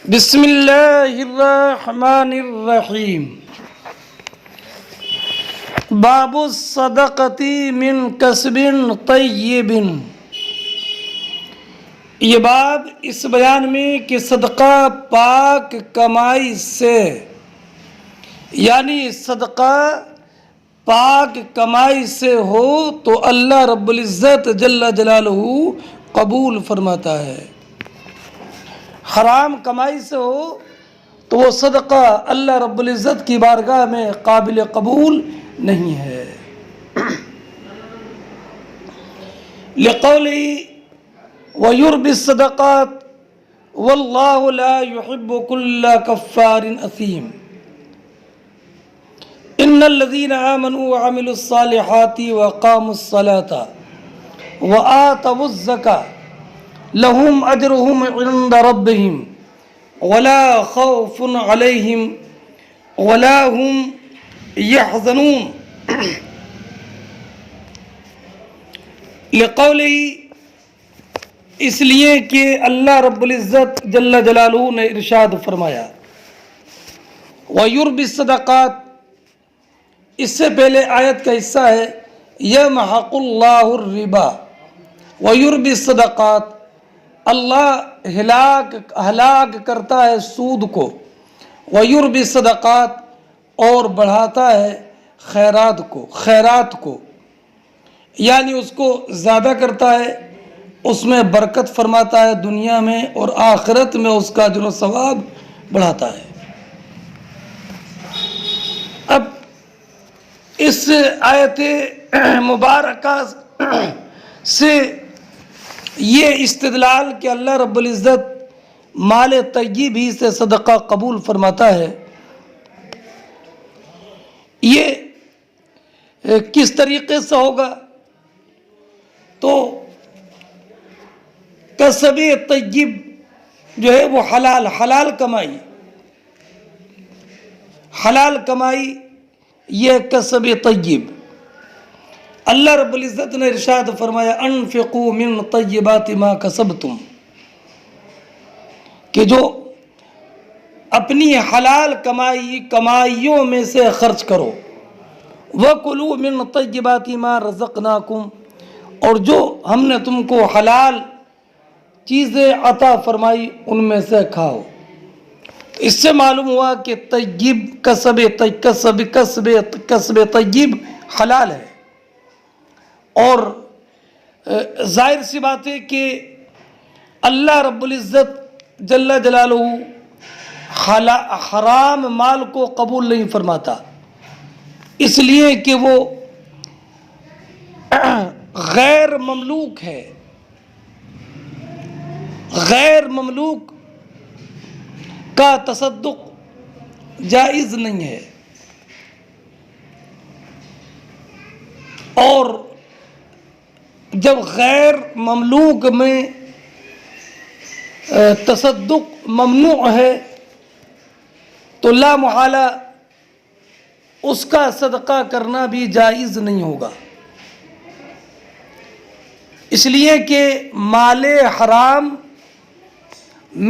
بسم اللہ الرحمن الرحیم باب الصدقۃ من کسب طیب۔ یہ باب اس بیان میں کہ صدقہ پاک کمائی سے، یعنی صدقہ پاک کمائی سے ہو تو اللہ رب العزت جل جلالہ قبول فرماتا ہے۔ حرام کمائی سے ہو تو وہ صدقہ اللہ رب العزت کی بارگاہ میں قابل قبول نہیں ہے۔ لقوله وَيُرْبِ الصَّدَقَاتِ وَاللَّهُ لَا يُحِبُّ كُلَّ كَفَّارٍ أَثِيمٍ۔ إِنَّ الَّذِينَ آمَنُوا وَعَمِلُوا الصَّالِحَاتِ وَأَقَامُوا الصَّلَاةَ وَآتَوُا الزَّكَاةَ لهم اجرهم عند ربهم ولا خوف عليهم ولا هم يحزنون۔ لقوله، اس لیے کہ اللہ رب العزت جل جلالہ نے ارشاد فرمایا وَيُرْبِ الصَّدَقَاتِ، اس سے پہلے آیت کا حصہ ہے يَمْحَقُ اللَّهُ الرِّبَا وَيُرْبِ الصَّدَقَاتِ، اللہ ہلاک کرتا ہے سود کو، وَيُرْبِ الصَّدَقَاتِ، اور بڑھاتا ہے خیرات کو، یعنی اس کو زیادہ کرتا ہے، اس میں برکت فرماتا ہے دنیا میں اور آخرت میں اس کا اجر و ثواب بڑھاتا ہے۔ اب اس آیت مبارکہ سے یہ استدلال کہ اللہ رب العزت مال طیب ہی سے صدقہ قبول فرماتا ہے، یہ کس طریقے سے ہوگا؟ تو کسب طیب جو ہے وہ حلال کمائی یہ کسب طیب۔ اللہ رب العزت نے ارشاد فرمایا انفقوا من طیبات ما کسبتم، کہ جو اپنی حلال کمائیوں میں سے خرچ کرو، وَكُلُوا مِن طَيِّبَاتِ مَا رَزَقْنَاكُمْ، اور جو ہم نے تم کو حلال چیزیں عطا فرمائی ان میں سے کھاؤ۔ اس سے معلوم ہوا کہ طیب کسب طیب حلال ہے، اور ظاہر سی بات ہے کہ اللہ رب العزت جل جلالہ حرام مال کو قبول نہیں فرماتا، اس لیے کہ وہ غیر مملوک ہے، غیر مملوک کا تصدق جائز نہیں ہے، اور جب غیر مملوک میں تصدق ممنوع ہے تو لا محالہ اس کا صدقہ کرنا بھی جائز نہیں ہوگا، اس لیے کہ مال حرام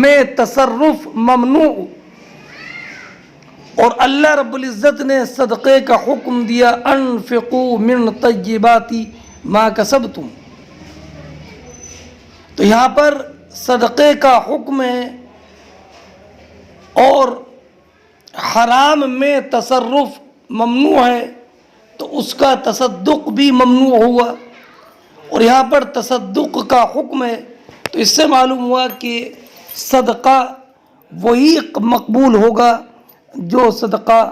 میں تصرف ممنوع، اور اللہ رب العزت نے صدقے کا حکم دیا انفقوا من طیبات ما کسبتم، تو یہاں پر صدقے کا حکم ہے اور حرام میں تصرف ممنوع ہے تو اس کا تصدق بھی ممنوع ہوا، اور یہاں پر تصدق کا حکم ہے، تو اس سے معلوم ہوا کہ صدقہ وہی مقبول ہوگا جو صدقہ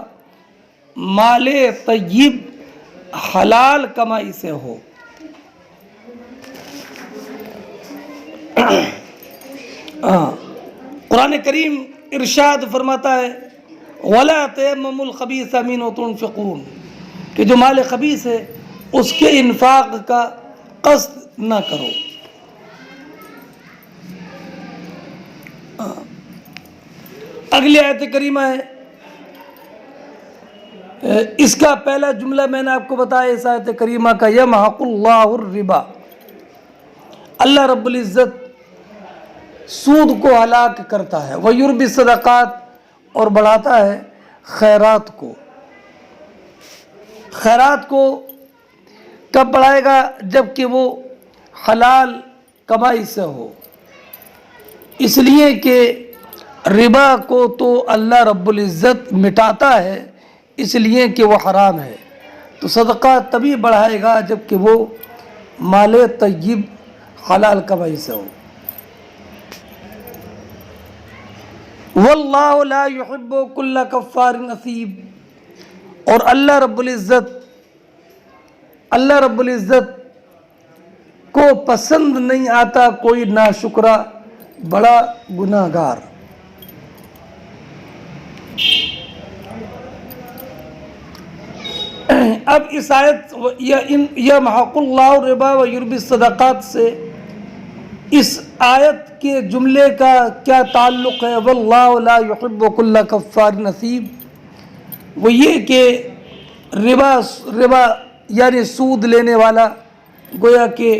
مال طیب حلال کمائی سے ہو۔ قرآن کریم ارشاد فرماتا ہے وَلَا تَيَمَّمُوا الْخَبِيثَ مِنْهُ تُنْفِقُونَ، کہ جو مال خبیث ہے اس کے انفاق کا قصد نہ کرو۔ اگلی آیت کریمہ ہے، اس کا پہلا جملہ میں نے آپ کو بتایا اس آیت کریمہ کا یمحق اللہ الربا، اللہ رب العزت سود کو ہلاک کرتا ہے، وَيُرْبِي الصَّدَقَاتِ اور بڑھاتا ہے خیرات کو۔ خیرات کو کب بڑھائے گا؟ جب کہ وہ حلال کمائی سے ہو، اس لیے کہ ربا کو تو اللہ رب العزت مٹاتا ہے، اس لیے کہ وہ حرام ہے۔ تو صدقہ تبھی بڑھائے گا جب کہ وہ مال طیب حلال کمائی سے ہو۔ واللہ لا يحب كل کفار اثیم، اور اللہ رب العزت کو پسند نہیں آتا کوئی ناشکرا بڑا گناہ گار۔ اب اس آیت یمحق اللہ الربا ویربی الصدقات سے اس آیت کے جملے کا کیا تعلق ہے؟ واللہ لا يحب كل کفار اثیم، وہ یہ کہ ربا یعنی سود لینے والا، گویا کہ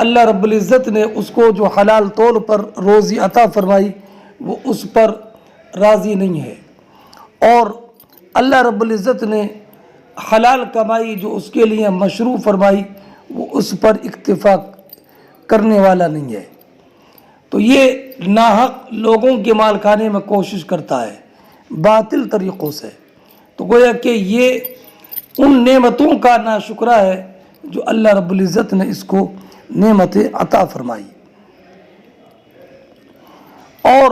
اللہ رب العزت نے اس کو جو حلال طور پر روزی عطا فرمائی وہ اس پر راضی نہیں ہے، اور اللہ رب العزت نے حلال کمائی جو اس کے لیے مشروع فرمائی وہ اس پر اکتفا کرنے والا نہیں ہے۔ تو یہ ناحق لوگوں کے مال کھانے میں کوشش کرتا ہے باطل طریقوں سے، تو گویا کہ یہ ان نعمتوں کا ناشکرہ ہے جو اللہ رب العزت نے اس کو نعمت عطا فرمائی۔ اور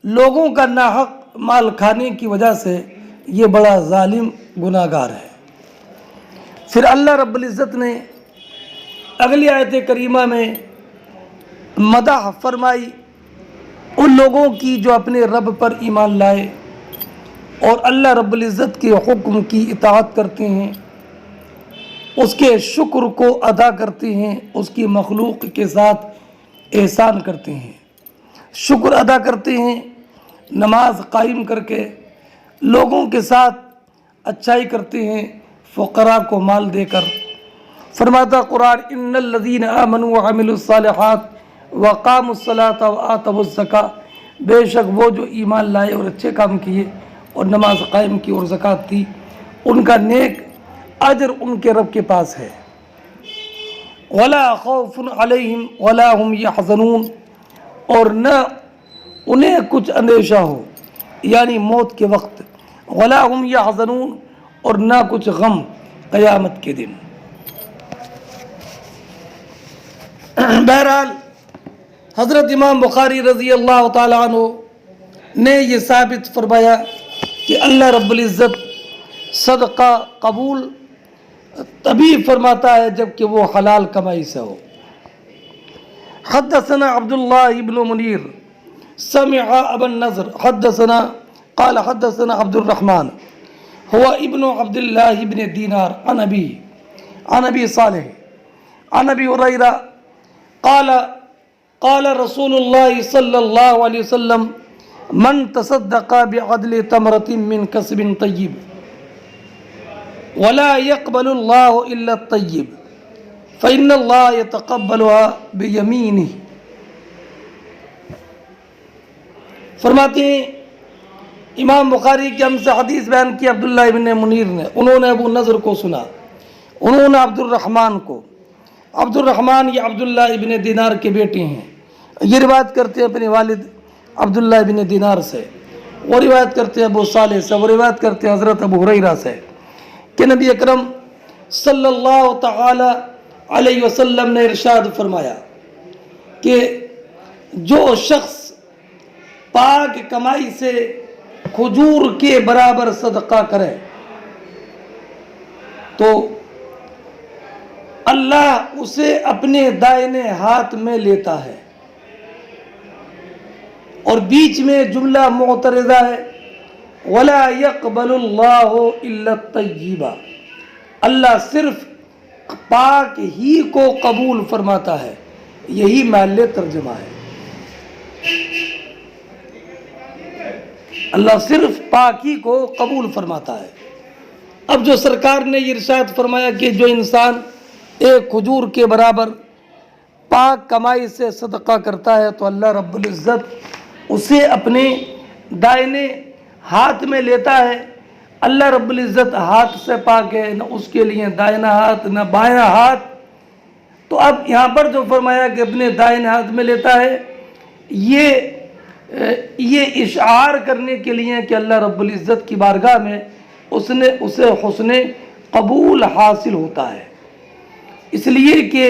لوگوں کا ناحق مال کھانے کی وجہ سے یہ بڑا ظالم گناہ گار ہے۔ پھر اللہ رب العزت نے اگلی آیت کریمہ میں مدح فرمائی ان لوگوں کی جو اپنے رب پر ایمان لائے اور اللہ رب العزت کے حکم کی اطاعت کرتے ہیں، اس کے شکر کو ادا کرتے ہیں، اس کی مخلوق کے ساتھ احسان کرتے ہیں، شکر ادا کرتے ہیں، نماز قائم کر کے لوگوں کے ساتھ اچھائی کرتے ہیں، فقراء کو مال دے کر۔ فرماتا قرآن ان الذین آمنوا وعملوا الصالحات وقاموا الصلاة وآتوا الزکاة، بے شک وہ جو ایمان لائے اور اچھے کام کیے اور نماز قائم کی اور زکوٰۃ دی، ان کا نیک اجر ان کے رب کے پاس ہے۔ ولا خوف علیہم ولا هم یحزنون، اور نہ انہیں کچھ اندیشہ ہو یعنی موت کے وقت، ولا هم یحزنون، اور نہ کچھ غم قیامت کے دن۔ بہرحال حضرت امام بخاری رضی اللہ تعالیٰ عنہ نے یہ ثابت فرمایا کہ اللہ رب العزت صدقہ قبول تبھی فرماتا ہے جب کہ وہ حلال کمائی سے ہو۔ حدثنا عبداللہ ابن منیر سمع ابا النضر حدثنا قال حدثنا عبد الرحمن هو ابن عبد الله ابن دینار عن ابی صالح عن ابی ہریرہ قال رسول اللہ صلی اللہ علیہ وسلم من تصدق بعدل تمرة من کسب طیب ولا يقبل اللہ الا الطیب فإن اللہ يتقبلها بیمینہ۔ فرماتے ہیں امام بخاری کے ہم سے حدیث بیان کی عبداللہ ابن منیر نے، انہوں نے ابو نضر کو سنا، انہوں نے عبد الرحمن کو، عبد الرحمن یہ عبداللہ ابن دینار کے بیٹے ہیں، یہ روایت کرتے ہیں اپنے والد عبداللہ ابن دینار سے، وہ روایت کرتے ہیں ابو صالح سے، وہ روایت کرتے ہیں حضرت ابو ہریرہ سے کہ نبی اکرم صلی اللہ تعالی علیہ وسلم نے ارشاد فرمایا کہ جو شخص پاک کمائی سے کھجور کے برابر صدقہ کرے تو اللہ اسے اپنے دائنے ہاتھ میں لیتا ہے، اور بیچ میں جملہ معترضہ ہے وَلَا يَقْبَلُ اللَّهُ إِلَّا الطَّيِّبَ، اللہ صرف پاک ہی کو قبول فرماتا ہے، یہی محل ترجمہ ہے۔ اللہ صرف پاک ہی کو قبول فرماتا ہے۔ اب جو سرکار نے یہ ارشاد فرمایا کہ جو انسان ایک کھجور کے برابر پاک کمائی سے صدقہ کرتا ہے تو اللہ رب العزت اسے اپنے دائنے ہاتھ میں لیتا ہے۔ اللہ رب العزت ہاتھ سے پاک ہے، نہ اس کے لیے دائنا ہاتھ نہ بائیں ہاتھ۔ تو اب یہاں پر جو فرمایا کہ اپنے دائیں ہاتھ میں لیتا ہے، یہ اشعار کرنے کے لیے کہ اللہ رب العزت کی بارگاہ میں اسے حسن قبول حاصل ہوتا ہے۔ اس لیے کہ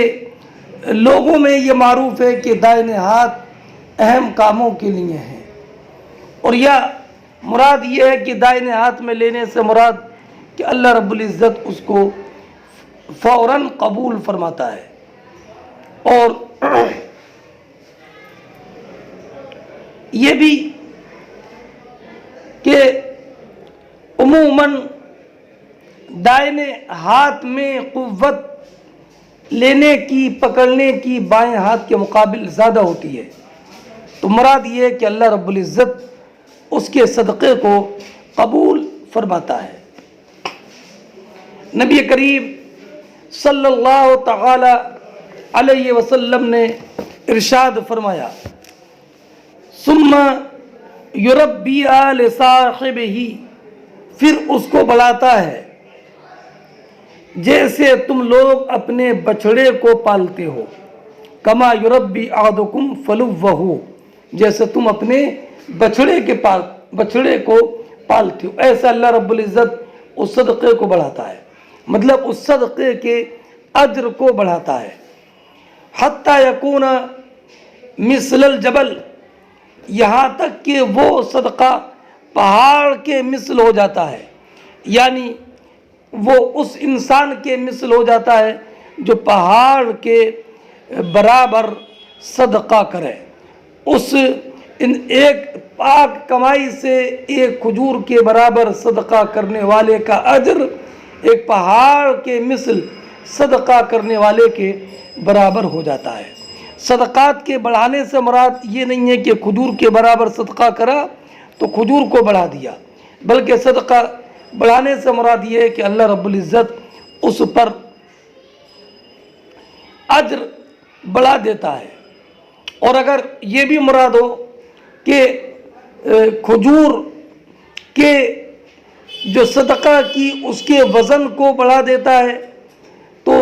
لوگوں میں یہ معروف ہے کہ دائیں ہاتھ اہم کاموں کے لیے ہے، اور مراد یہ ہے کہ دائیں ہاتھ میں لینے سے مراد کہ اللہ رب العزت اس کو فوراً قبول فرماتا ہے۔ اور یہ بھی کہ عموماً دائیں ہاتھ میں قوت لینے کی، پکڑنے کی بائیں ہاتھ کے مقابل زیادہ ہوتی ہے، تو مراد یہ ہے کہ اللہ رب العزت اس کے صدقے کو قبول فرماتا ہے۔ نبی کریم صلی اللہ تعالی علیہ وسلم نے ارشاد فرمایا، ثم یربی لصاحبہ، پھر اس کو بڑھاتا ہے جیسے تم لوگ اپنے بچڑے کو پالتے ہو، کما یربی احدکم فلوہ، جیسے تم اپنے بچڑے کو پالتے ہو، ایسا اللہ رب العزت اس صدقے کو بڑھاتا ہے، مطلب اس صدقے کے اجر کو بڑھاتا ہے۔ حتی یکون مثل الجبل، یہاں تک کہ وہ صدقہ پہاڑ کے مثل ہو جاتا ہے، یعنی وہ اس انسان کے مثل ہو جاتا ہے جو پہاڑ کے برابر صدقہ کرے۔ ایک پاک کمائی سے ایک کھجور کے برابر صدقہ کرنے والے کا اجر ایک پہاڑ کے مثل صدقہ کرنے والے کے برابر ہو جاتا ہے۔ صدقات کے بڑھانے سے مراد یہ نہیں ہے کہ کھجور کے برابر صدقہ کرا تو کھجور کو بڑھا دیا، بلکہ صدقہ بڑھانے سے مراد یہ ہے کہ اللہ رب العزت اس پر اجر بڑھا دیتا ہے۔ اور اگر یہ بھی مراد ہو کہ کھجور کے جو صدقہ کی اس کے وزن کو بڑھا دیتا ہے، تو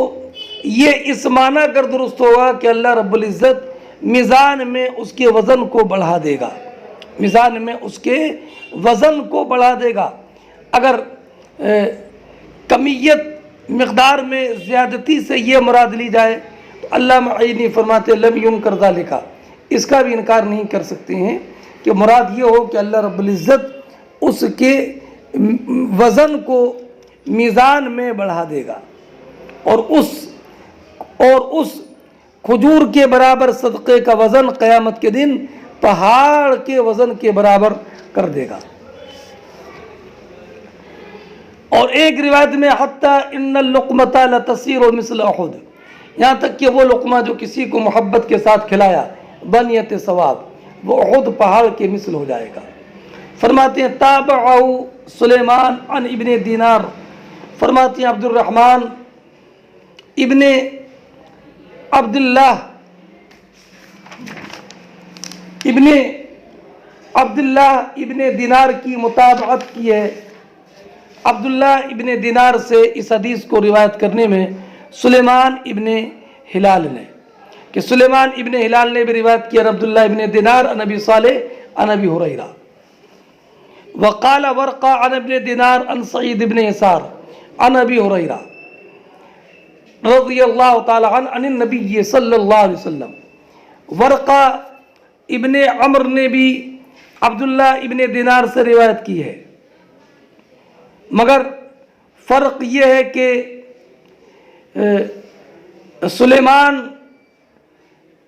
یہ اس معنی کر درست ہوگا کہ اللہ رب العزت میزان میں اس کے وزن کو بڑھا دے گا، میزان میں اس کے وزن کو بڑھا دے گا۔ اگر کمیت مقدار میں زیادتی سے یہ مراد لی جائے تو علامہ عینی فرماتے لم ینکر ذالک، اس کا بھی انکار نہیں کر سکتے ہیں کہ مراد یہ ہو کہ اللہ رب العزت اس کے وزن کو میزان میں بڑھا دے گا، اور اس کھجور کے برابر صدقے کا وزن قیامت کے دن پہاڑ کے وزن کے برابر کر دے گا۔ اور ایک روایت میں حتی ان اللقمۃ لتصیر مثل احد، یہاں تک کہ وہ لقمہ جو کسی کو محبت کے ساتھ کھلایا بنیت ثواب، وہ احد پہاڑ کے مثل ہو جائے گا۔ فرماتے ہیں تابعہ سلیمان عن ابن دینار، فرماتے ہیں عبد الرحمن ابن عبداللہ ابن دینار کی متابعت کی ہے۔ عبداللہ ابن دینار سے اس حدیث کو روایت کرنے میں سلیمان ابن ہلال نے، کہ سلیمان ابن ہلال نے بھی روایت کیا عبداللہ ابن دینار عن ابی صالح عن ابی ہریرہ، وقال ورقہ عن ابن دینار عن سعید ابن یسار عن ابی ہریرہ رضی اللہ تعالی عنہ عن النبی صلی اللہ علیہ وسلم۔ ورقہ ابن عمر نے بھی عبداللہ ابن دینار سے روایت کی ہے، مگر فرق یہ ہے کہ سلیمان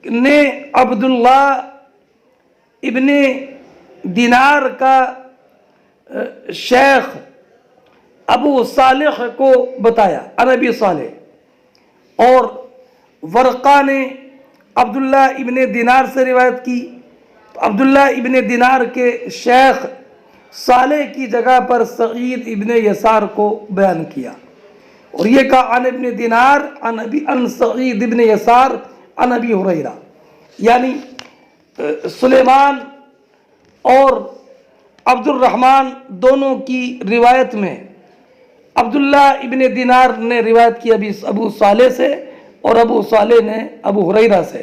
نے عبداللہ ابن دینار کا شیخ ابو صالح کو بتایا عن ابی صالح، اور ورقہ نے عبداللہ ابن دینار سے روایت کی تو عبداللہ ابن دینار کے شیخ صالح کی جگہ پر سعید ابن یسار کو بیان کیا، اور یہ کہا عن ابن دینار عن سعید ابن یسار عن ابی ہریرہ، یعنی سلیمان اور عبد الرحمن دونوں کی روایت میں عبداللہ ابن دینار نے روایت کی ابو صالح سے، اور ابو صالح نے ابو ہریرہ سے،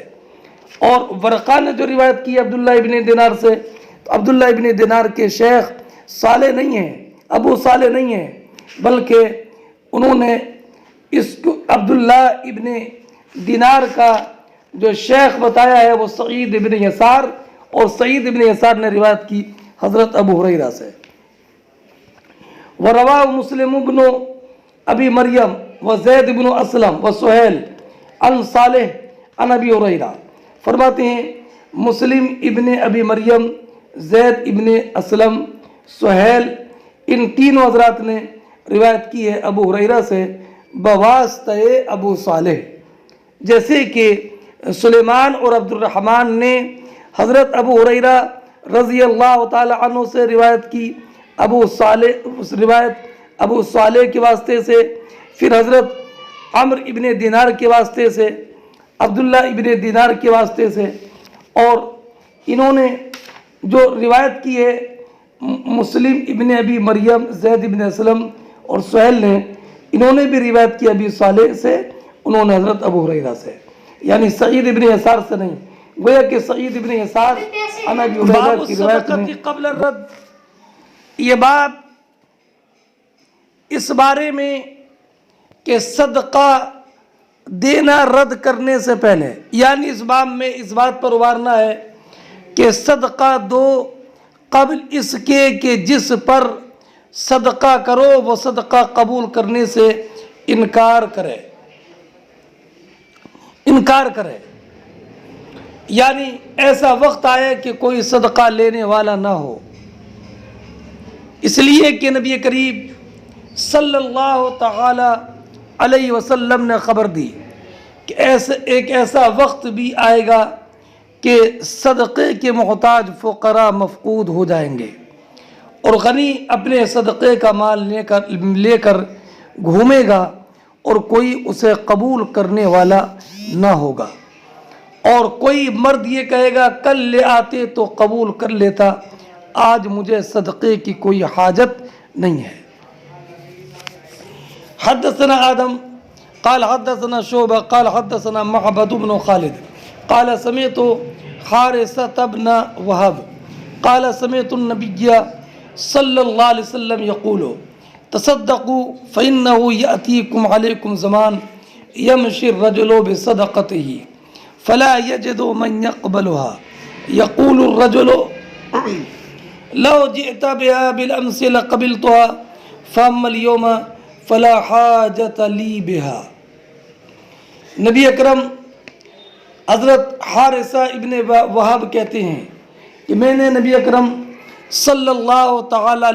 اور ورقہ نے جو روایت کی عبداللہ ابن دینار سے، تو عبداللہ ابن دینار کے شیخ صالح نہیں ہیں، ابو صالح نہیں ہیں، بلکہ انہوں نے اس کو عبداللہ ابن دینار کا جو شیخ بتایا ہے وہ سعید ابن یسار، اور سعید ابن یسار نے روایت کی حضرت ابو ہریرہ سے۔ ورواه مسلم بن ابی مریم وزید بن اسلم وسہیل عن صالح عن ابی ہریرہ، فرماتے ہیں مسلم ابن ابی مریم، زید ابن اسلم، سہیل، ان تینوں حضرات نے روایت کی ہے ابو ہریرہ سے بواسطہ ابو صالح، جیسے کہ سلیمان اور عبد الرحمن نے حضرت ابو ہریرہ رضی اللہ تعالی عنہ سے روایت کی ابو صالح کے واسطے سے، پھر حضرت عمرو ابن دینار کے واسطے سے، عبداللہ ابن دینار کے واسطے سے، اور انہوں نے جو روایت کی ہے مسلم ابن ابی مریم، زید ابن اسلم اور سہیل نے، انہوں نے بھی روایت کی ابی صالح سے، انہوں نے حضرت ابو ہریرہ سے، یعنی سعید ابن یسار سے نہیں، گویا کہ سعید ابن یسار عن ابی ہریرہ کی روایت میں قبل الرد، یہ باب اس بارے میں کہ صدقہ دینا رد کرنے سے پہلے، یعنی اس باب میں اس بات پر ابھارنا ہے کہ صدقہ دو قبل اس کے کہ جس پر صدقہ کرو وہ صدقہ قبول کرنے سے انکار کرے، یعنی ایسا وقت آئے کہ کوئی صدقہ لینے والا نہ ہو، اس لیے کہ نبی کریم صلی اللہ تعالی علیہ وسلم نے خبر دی کہ ایک ایسا وقت بھی آئے گا کہ صدقے کے محتاج فقراء مفقود ہو جائیں گے، اور غنی اپنے صدقے کا مال لے کر گھومے گا اور کوئی اسے قبول کرنے والا نہ ہوگا، اور کوئی مرد یہ کہے گا کل لے آتے تو قبول کر لیتا، آج مجھے صدقے کی کوئی حاجت نہیں ہے۔ حدثنا آدم قال حدثنا شعبہ قال حدثنا معبد بن خالد قال سمعت حارثة بن وهب قال سمعت النبي صلی اللہ علیہ وسلم یقول تصدقوا فإنه يأتيكم عليكم زمان يمشي الرجل بصدقته فلا يجد من يقبلها يقول الرجل لو جئت بها بالأمس لقبلتها فأما اليوم فلا حاجة لی بها۔ نبی اکرم حضرت حارثہ ابن وہب کہتے ہیں کہ میں نے نبی اکرم صلی اللہ تعالی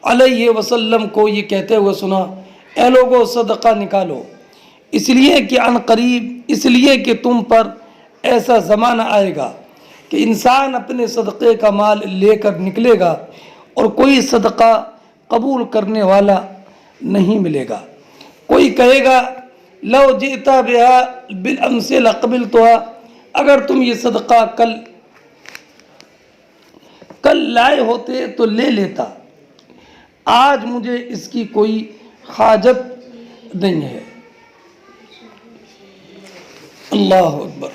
علیہ وسلم کو یہ کہتے ہوئے سنا، اے لوگو صدقہ نکالو، اس لیے کہ عن قریب، اس لیے کہ تم پر ایسا زمانہ آئے گا کہ انسان اپنے صدقے کا مال لے کر نکلے گا اور کوئی صدقہ قبول کرنے والا نہیں ملے گا۔ کوئی کہے گا لو جئتا بہا بالامس لقبلتها، اگر تم یہ صدقہ کل لائے ہوتے تو لے لیتا، آج مجھے اس کی کوئی حاجت نہیں ہے۔ اللہ اکبر۔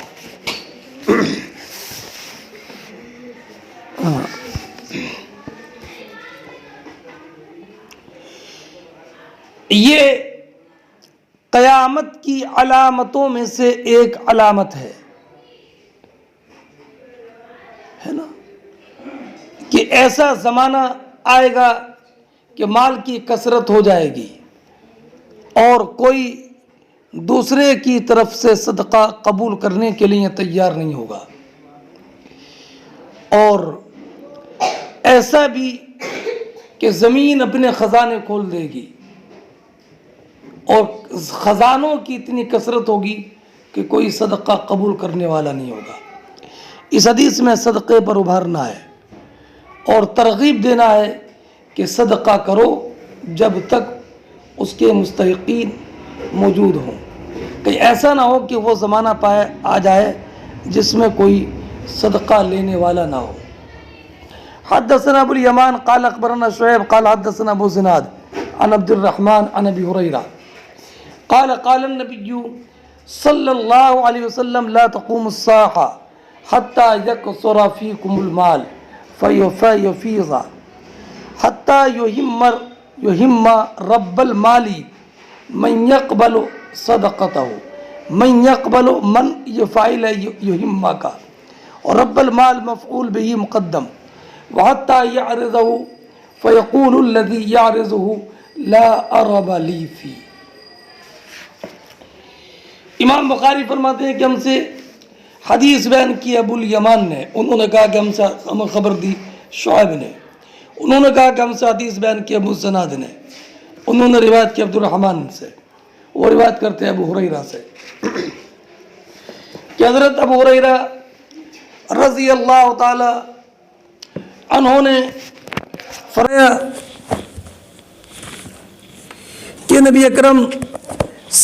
یہ قیامت کی علامتوں میں سے ایک علامت ہے نا، کہ ایسا زمانہ آئے گا کہ مال کی کثرت ہو جائے گی اور کوئی دوسرے کی طرف سے صدقہ قبول کرنے کے لیے تیار نہیں ہوگا، اور ایسا بھی کہ زمین اپنے خزانے کھول دے گی اور خزانوں کی اتنی کثرت ہوگی کہ کوئی صدقہ قبول کرنے والا نہیں ہوگا۔ اس حدیث میں صدقے پر ابھارنا ہے اور ترغیب دینا ہے کہ صدقہ کرو جب تک اس کے مستحقین موجود ہوں۔ کہ ایسا نہ ہو کہ وہ زمانہ آ جائے جس میں کوئی صدقہ لینے والا نہ ہو۔ حدثنا ابو الیمان قال اخبرنا شعیب قال حدثنا ابو زناد عن عبد الرحمن عن ابی ہریرہ قال قال النبی صلی اللہ علیہ وسلم لا تقوم الساعة حتى يكثر فيكم المال فيفيض حتى يهم رب المال من يقبل صدقته من يقبل من يفعل يهمك، اور رب المال مفعول به مقدم، وحتى يعرضه فيقول الذي يعرضه لا أرب لي فيه۔ امام بخاری فرماتے ہیں کہ ہم سے حدیث بیان کی ابو الیمان نے، انہوں نے کہا کہ ہمیں خبر دی شعیب نے، انہوں نے کہا کہ ہم سے حدیث بیان کی ابو زناد نے، انہوں نے روایت کی عبد الرحمن سے، وہ روایت کرتے ہیں ابو ہریرہ سے کہ حضرت ابو ہریرہ رضی اللہ تعالی عنہ نے فرمایا کہ نبی اکرم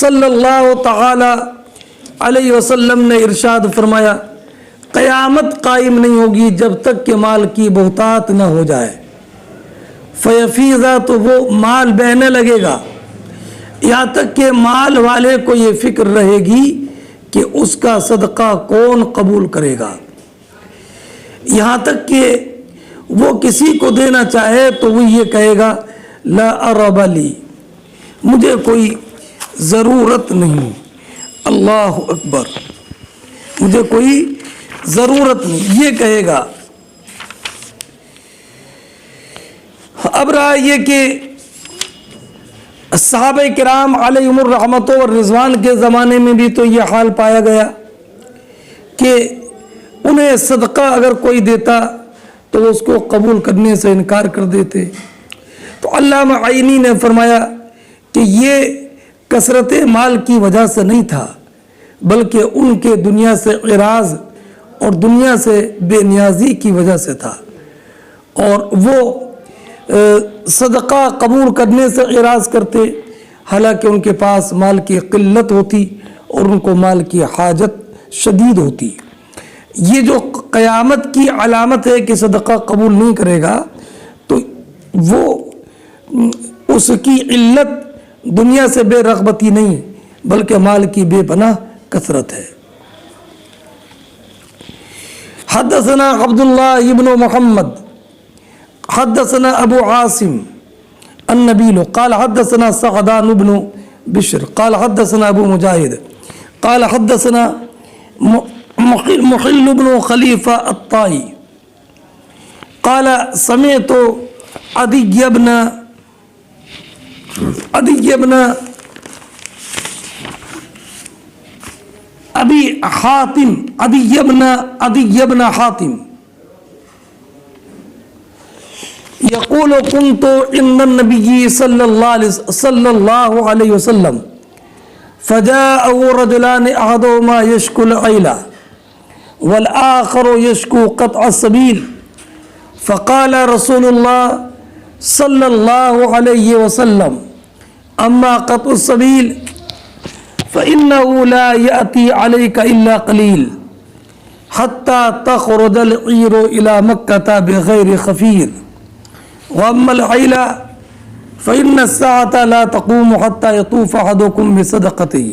صلی اللہ تعالی علیہ وسلم نے ارشاد فرمایا قیامت قائم نہیں ہوگی جب تک کہ مال کی بہتات نہ ہو جائے، فیفیضا تو وہ مال بہنے لگے گا، یہاں تک کہ مال والے کو یہ فکر رہے گی کہ اس کا صدقہ کون قبول کرے گا، یہاں تک کہ وہ کسی کو دینا چاہے تو وہ یہ کہے گا لا ارب لی، مجھے کوئی ضرورت نہیں، اللہ اکبر، مجھے کوئی ضرورت نہیں، یہ کہے گا۔ اب رہا یہ کہ صحابہ کرام علیہم الرحمت والرضوان کے زمانے میں بھی تو یہ حال پایا گیا کہ انہیں صدقہ اگر کوئی دیتا تو اس کو قبول کرنے سے انکار کر دیتے۔ تو علامہ عینی نے فرمایا کہ یہ کثرت مال کی وجہ سے نہیں تھا، بلکہ ان کے دنیا سے اعراض اور دنیا سے بے نیازی کی وجہ سے تھا، اور وہ صدقہ قبول کرنے سے اعراض کرتے حالانکہ ان کے پاس مال کی قلت ہوتی اور ان کو مال کی حاجت شدید ہوتی۔ یہ جو قیامت کی علامت ہے کہ صدقہ قبول نہیں کرے گا، تو وہ اس کی علت دنیا سے بے رغبتی نہیں بلکہ مال کی بے پناہ کثرت ہے۔ حدثنا عبداللہ ابن محمد حدثنا ابو عاصم النبیل قال حدثنا سعدان بن بشر قال حدثنا ابو مجاہد قال حدثنا محل بن خلیفہ الطائی قال سمعت عدی بن عدی بن حاتم يقول كنت عند النبي صلى الله عليه وسلم فجاءه رجلان احدهما يشكو العيلة والآخر يشكو قطع السبيل فقال رسول الله صلى الله عليه وسلم أما قطع السبيل فإنه لا يأتي عليك إلا قليل حتى تخرج العير إلى مكة بغير خفير، وأما العيلة فإن الساعة لا تقوم حتى يطوف أحدكم بصدقته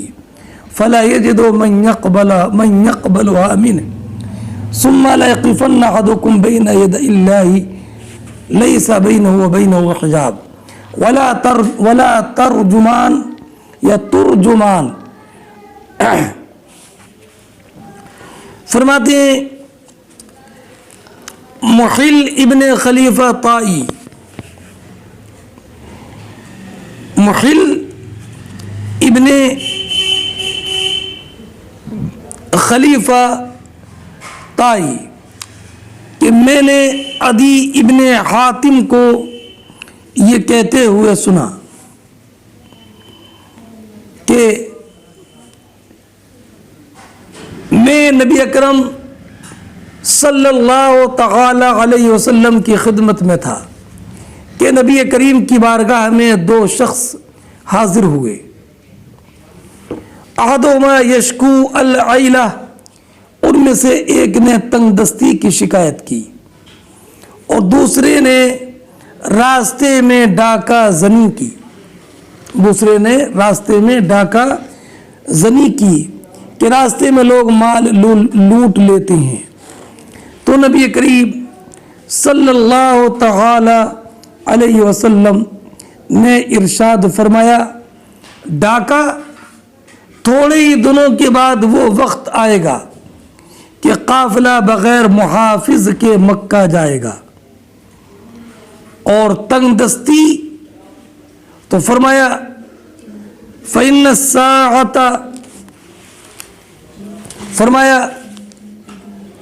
فلا يجد من يقبلها منه ثم لا يقفن أحدكم بين يدي الله ليس بينه وبينه حجاب ولا ترجمان یا ترجمان۔ فرماتے ہیں محل ابن خلیفہ طائی، محل ابن خلیفہ طائی کہ میں نے عدی ابن حاتم کو یہ کہتے ہوئے سنا کہ میں نبی اکرم صلی اللہ تعالی علیہ وسلم کی خدمت میں تھا کہ نبی کریم کی بارگاہ میں دو شخص حاضر ہوئے احدہما یشکو العیلہ، ان میں سے ایک نے تنگ دستی کی شکایت کی اور دوسرے نے راستے میں ڈاکہ زنی کی، دوسرے نے راستے میں ڈاکہ زنی کی کہ راستے میں لوگ مال لوٹ لیتے ہیں۔ تو نبی کریم صلی اللہ تعالی علیہ وسلم نے ارشاد فرمایا، ڈاکہ تھوڑے ہی دنوں کے بعد وہ وقت آئے گا کہ قافلہ بغیر محافظ کے مکہ جائے گا، اور تنگ دستی تو فرمایا فَإِنَّ السَّاعَةَ، فرمایا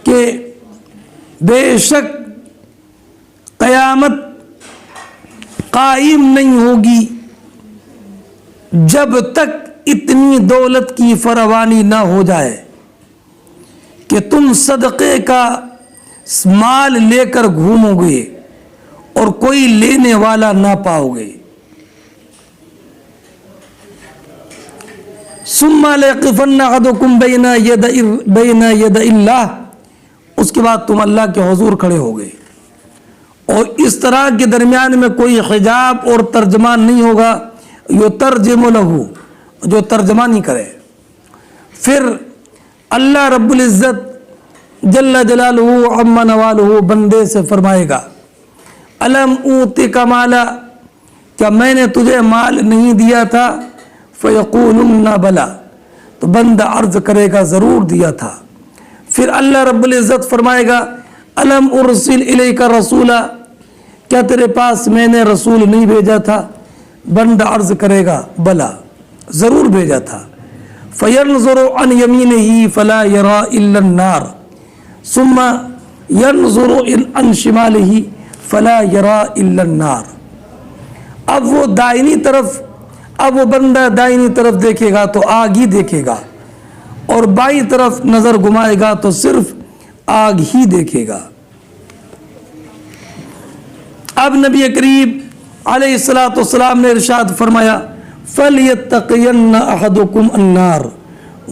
کہ بے شک قیامت قائم نہیں ہوگی جب تک اتنی دولت کی فراوانی نہ ہو جائے کہ تم صدقے کا مال لے کر گھومو گے اور کوئی لینے والا نہ پاؤ گے۔ ثم ليقفن احدكم بين يدي اللہ، اس کے بعد تم اللہ کے حضور کھڑے ہو گئے اور اس طرح کے درمیان میں کوئی حجاب اور ترجمان نہیں ہوگا، یترجم لہ، جو ترجمانی کرے۔ پھر اللہ رب العزت جل جلالہ عم نوالہ بندے سے فرمائے گا، الم اوتک مالا، کیا میں نے تجھے مال نہیں دیا تھا؟ فیقولن بلا، تو بندہ عرض کرے گا ضرور دیا تھا۔ پھر اللہ رب العزت فرمائے گا، الم ارسل الیک رسولا، کیا تیرے پاس میں نے رسول نہیں بھیجا تھا؟ بندہ عرض کرے گا بلا، ضرور بھیجا تھا۔ فینظر عن یمینہ فلا یری الا النار، ثم ینظر عن شمالہ فلا یری الا النار۔ اب وہ دائنی طرف، اب وہ بندہ دائنی طرف دیکھے گا تو آگ ہی دیکھے گا، اور بائیں طرف نظر گھمائے گا تو صرف آگ ہی دیکھے گا۔ اب نبی کریم علیہ السلام نے ارشاد فرمایا، فَلْيَتَّقِيَنَّ أَحَدُكُمْ النَّارَ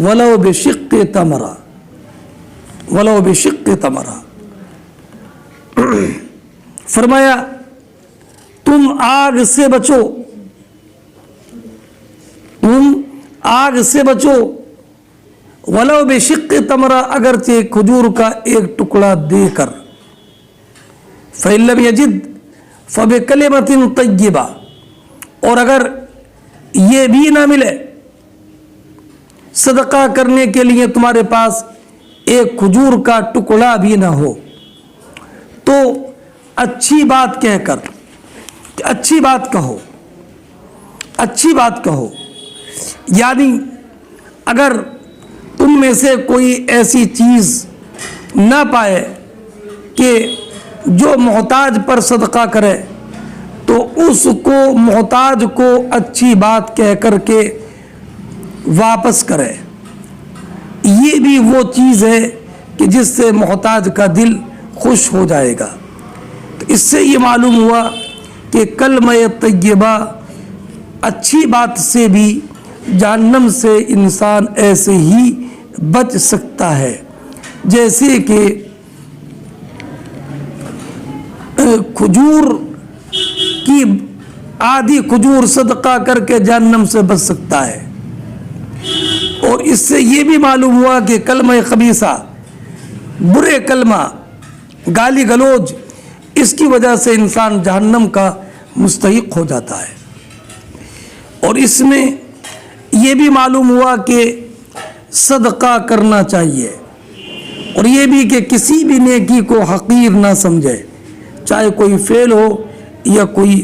وَلَوْ بِشِقِّ تَمْرَةٍ، وَلَوْ بِشِقِّ تَمْرَةٍ، فرمایا تم آگ سے بچو، تم آگ سے بچو، وَلَوْ بِشِقِّ تَمْرَةٍ، اگرچہ کھجور کا ایک ٹکڑا دے کر، فَإِن لَّمْ يَجِدْ فَبِكَلِمَةٍ طَيِّبَةٍ، اور اگر یہ بھی نہ ملے، صدقہ کرنے کے لیے تمہارے پاس ایک کھجور کا ٹکڑا بھی نہ ہو، تو اچھی بات کہہ کر، اچھی بات کہو، اچھی بات کہو، یعنی اگر تم میں سے کوئی ایسی چیز نہ پائے کہ جو محتاج پر صدقہ کرے، تو اس کو، محتاج کو اچھی بات کہہ کر کے واپس کرے۔ یہ بھی وہ چیز ہے کہ جس سے محتاج کا دل خوش ہو جائے گا۔ تو اس سے یہ معلوم ہوا کہ کلمہ طیبہ، اچھی بات سے بھی جہنم سے انسان ایسے ہی بچ سکتا ہے جیسے کہ کھجور کی آدھی کھجور صدقہ کر کے جہنم سے بچ سکتا ہے۔ اور اس سے یہ بھی معلوم ہوا کہ کلمہ خبیثہ، برے کلمہ، گالی گلوچ، اس کی وجہ سے انسان جہنم کا مستحق ہو جاتا ہے۔ اور اس میں یہ بھی معلوم ہوا کہ صدقہ کرنا چاہیے، اور یہ بھی کہ کسی بھی نیکی کو حقیر نہ سمجھے، چاہے کوئی فعل ہو یا کوئی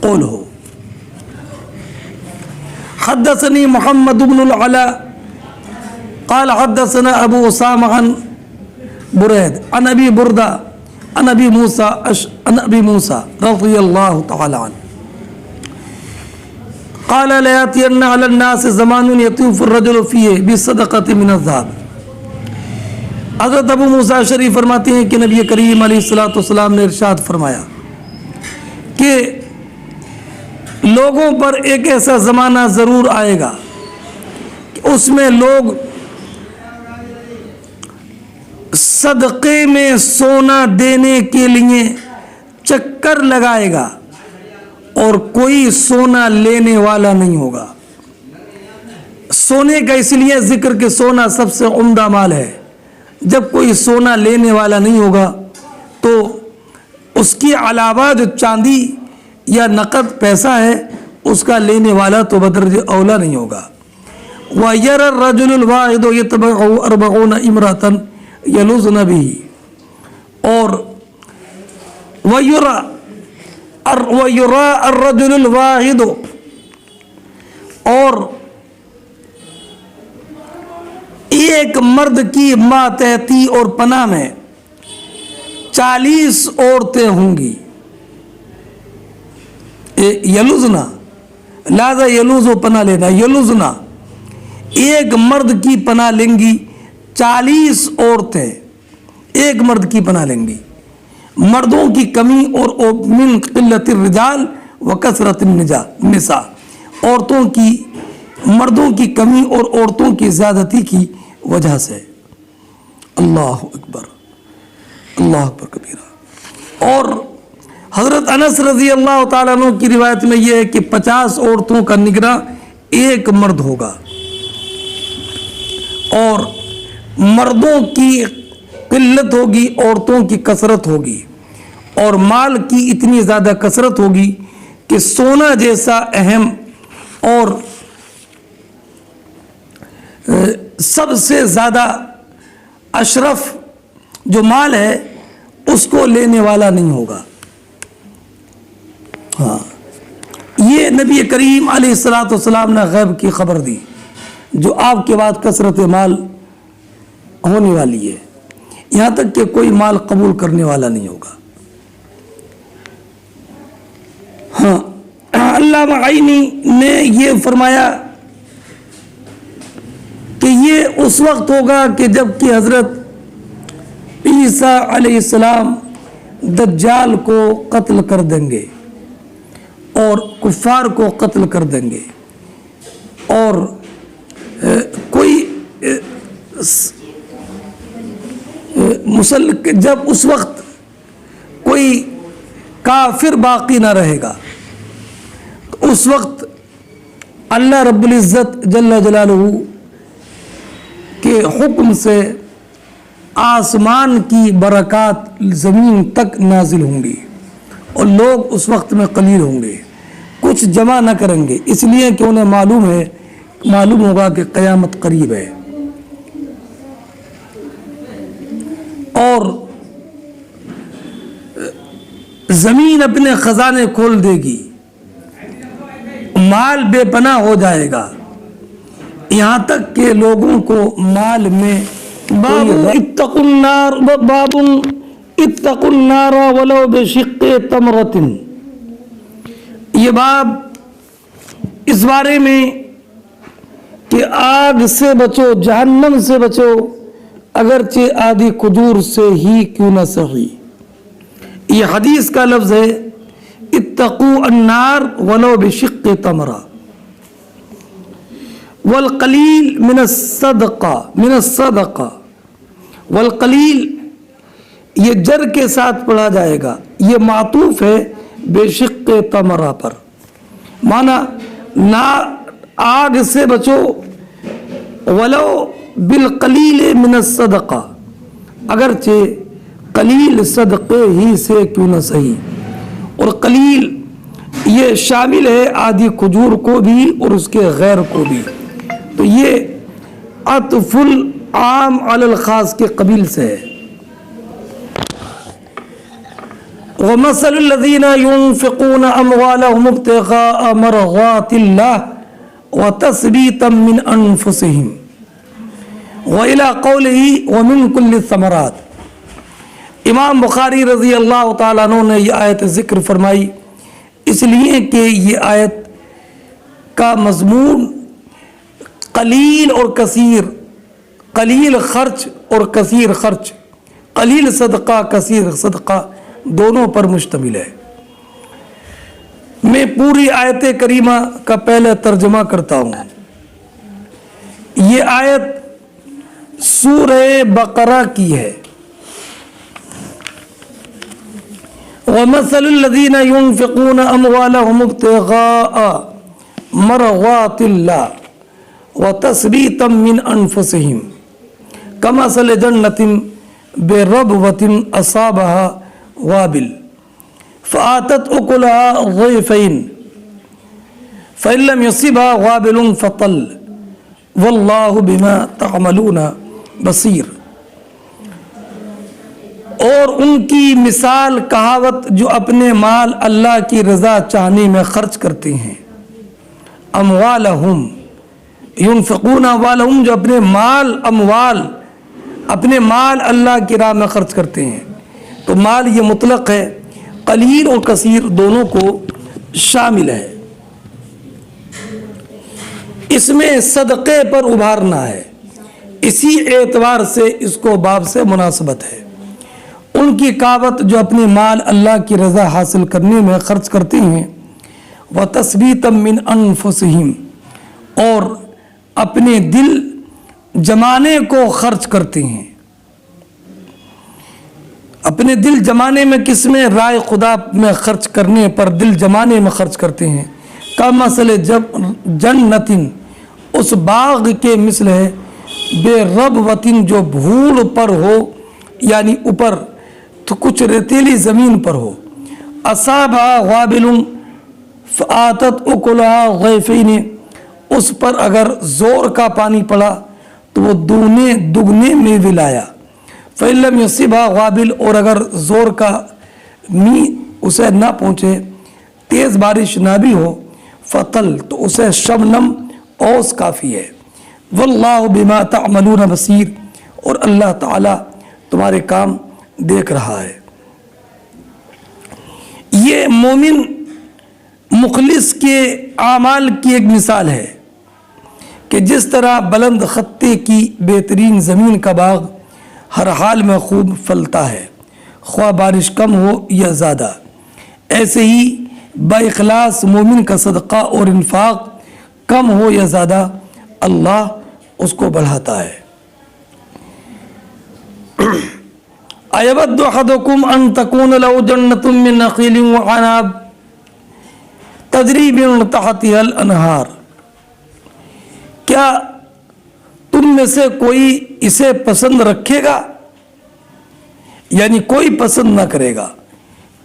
قول ہو۔ حدثني محمد بن العلاء قال حدثنا ابو اسامہ عن برید عن ابی بردہ عن ابی موسیٰ رضی اللہ تعالی عنہ قال ليأتين على الناس زمان يطوف الرجل فيه بصدقة من الذهب۔ حضرت ابو موسیٰ شریف فرماتے ہیں کہ نبی کریم علیہ السلام نے ارشاد فرمایا کہ لوگوں پر ایک ایسا زمانہ ضرور آئے گا کہ اس میں لوگ صدقے میں سونا دینے کے لیے چکر لگائے گا اور کوئی سونا لینے والا نہیں ہوگا. سونے کا اس لیے ذکر کہ سونا سب سے عمدہ مال ہے. جب کوئی سونا لینے والا نہیں ہوگا تو اس کی علاوہ جو چاندی یا نقد پیسہ ہے اس کا لینے والا تو بدرجہ اولا نہیں ہوگا. وَيَرَى الرَّجُلُ الْوَاحِدُ يَتَبَعُهُ 40 امْرَأَةً يَلُوذْنَ بِهِ اور وَيُرَى الرَّجُلُ الْوَاحِدُ اور ایک مرد کی ماتحتی اور پناہ میں 40 عورتیں ہوں گی. یلوزنا لہذا یلوز و پناہ لینا. یلوزنا ایک مرد کی پناہ لیں گی 40 عورتیں ایک مرد کی پناہ لیں گی. مردوں کی کمی اور من قلت الرجال و کثرت النساء مردوں کی کمی اور عورتوں کی زیادتی کی وجہ سے. اللہ اکبر اللہ اکبر کبیرہ. اور حضرت انس رضی اللہ تعالیٰ عنہ کی روایت میں یہ ہے کہ 50 عورتوں کا نگراں ایک مرد ہوگا. اور مردوں کی قلت ہوگی عورتوں کی کثرت ہوگی اور مال کی اتنی زیادہ کثرت ہوگی کہ سونا جیسا اہم اور سب سے زیادہ اشرف جو مال ہے اس کو لینے والا نہیں ہوگا. ہاں یہ نبی کریم علیہ السلام نے غیب کی خبر دی جو آپ کے بعد کثرت مال ہونے والی ہے یہاں تک کہ کوئی مال قبول کرنے والا نہیں ہوگا. ہاں علامہ عینی نے یہ فرمایا کہ یہ اس وقت ہوگا کہ جب کہ حضرت عیسیٰ علیہ السلام دجال کو قتل کر دیں گے اور کفار کو قتل کر دیں گے اور کوئی جب اس وقت کوئی کافر باقی نہ رہے گا تو اس وقت اللہ رب العزت جل جلالہ کے حکم سے آسمان کی برکات زمین تک نازل ہوں گی اور لوگ اس وقت میں قلیل ہوں گے. کچھ جمع نہ کریں گے اس لیے کہ انہیں معلوم ہوگا کہ قیامت قریب ہے. اور زمین اپنے خزانے کھول دے گی مال بے پناہ ہو جائے گا یہاں تک کہ لوگوں کو مال میں باب اتقوا النار ولو بشق تمرۃ. یہ باب اس بارے میں کہ آگ سے بچو جہنم سے بچو اگرچہ آدھی کھجور سے ہی کیوں نہ سہی. یہ حدیث کا لفظ ہے اتقوا النار ولو بشق تمرہ. والقلیل من الصدقہ والقلیل یہ جر کے ساتھ پڑھا جائے گا. یہ معطوف ہے بے شق تمرہ پر. مانا نہ آگ سے بچو ولو بالقلیل من الصدقہ اگرچہ قلیل صدقے ہی سے کیوں نہ صحیح. اور قلیل یہ شامل ہے آدھی کھجور کو بھی اور اس کے غیر کو بھی. تو یہ عطف العام علی الخاص کے قبیل سے ہے. وَمَثَلُ الَّذِينَ يُنْفِقُونَ أَمْوَالَهُمُ ابْتِغَاءَ مَرْضَاتِ اللَّهِ وَتَثْبِيتًا مِنْ أَنفُسِهِمْ وَإِلَى قَوْلِهِ وَمِنْ كُلِّ الثَّمَرَاتِ. امام بخاری رضی اللہ تعالیٰ عنہ نے یہ آیت ذکر فرمائی اس لیے کہ یہ آیت کا مضمون قلیل اور کثیر، قلیل خرچ اور کثیر خرچ، قلیل صدقہ کثیر صدقہ دونوں پر مشتمل ہے. میں پوری آیت کریمہ کا پہلے ترجمہ کرتا ہوں یہ آیت سورہ بقرہ کی ہے. وَمَثَلُ الَّذِينَ يُنْفِقُونَ أَمْوَالَهُمُ ابْتِغَاءَ مَرْضَاتِ اللَّهِ وَتَثْبِيتًا مِّنْ أَنفُسِهِمْ كَمَثَلِ جَنَّةٍ بِرَبْوَةٍ أَصَابَهَا وَابِلٌ فَآتَتْ أُكُلَهَا ضِعْفَيْنِ فَإِن لَّمْ يُصِبْهَا وَابِلٌ فَطَلٌّ وَاللَّهُ بِمَا تَعْمَلُونَ بَصِيرٌ. اور ان کی مثال کہاوت جو اپنے مال اللہ کی رضا چاہنے میں خرچ کرتے ہیں. اموالہم ينفقون اموالہم جو اپنے مال اللہ کی راہ میں خرچ کرتے ہیں. تو مال یہ مطلق ہے، قلیل اور کثیر دونوں کو شامل ہے. اس میں صدقے پر ابھارنا ہے، اسی اعتبار سے اس کو باب سے مناسبت ہے. ان کی کہاوت جو اپنے مال اللہ کی رضا حاصل کرنے میں خرچ کرتے ہیں. وَتَثْبِيتًا مِّنْ أَنفُسِهِمْ اور اپنے دل جمانے کو خرچ کرتے ہیں. اپنے دل جمانے میں کس میں؟ رائے خدا میں خرچ کرنے پر دل جمانے میں خرچ کرتے ہیں. کَمَثَلِ جَنَّةٍ اس باغ کے مثل ہے، بے ربوۃ جو بھوڑ پر ہو، یعنی اوپر تو کچھ ریتیلی زمین پر ہو. اصابها وابل فآتت اکلها ضعفین اس پر اگر زور کا پانی پڑا تو وہ دگنے میوے لایا. فإن لم يصبها وابل اور اگر زور کا می اسے نہ پہنچے، تیز بارش نہ بھی ہو، فطل تو اسے شبنم اوس کافی ہے. واللہ بما تعملون بصیر اور اللہ تعالی تمہارے کام دیکھ رہا ہے. یہ مومن مخلص کے اعمال کی ایک مثال ہے کہ جس طرح بلند خطے کی بہترین زمین کا باغ ہر حال میں خوب پھلتا ہے، خواہ بارش کم ہو یا زیادہ، ایسے ہی با اخلاص مومن کا صدقہ اور انفاق کم ہو یا زیادہ اللہ اس کو بڑھاتا ہے. أَيَوَدُّ أَحَدُكُمْ أَن تَكُونَ لَهُ جَنَّةٌ مِّن نَخِيلٍ وَعَنَبٍ تَجْرِي مِن تَحْتِهَا الْأَنْهَارُ کیا تم میں سے کوئی اسے پسند رکھے گا؟ یعنی کوئی پسند نہ کرے گا،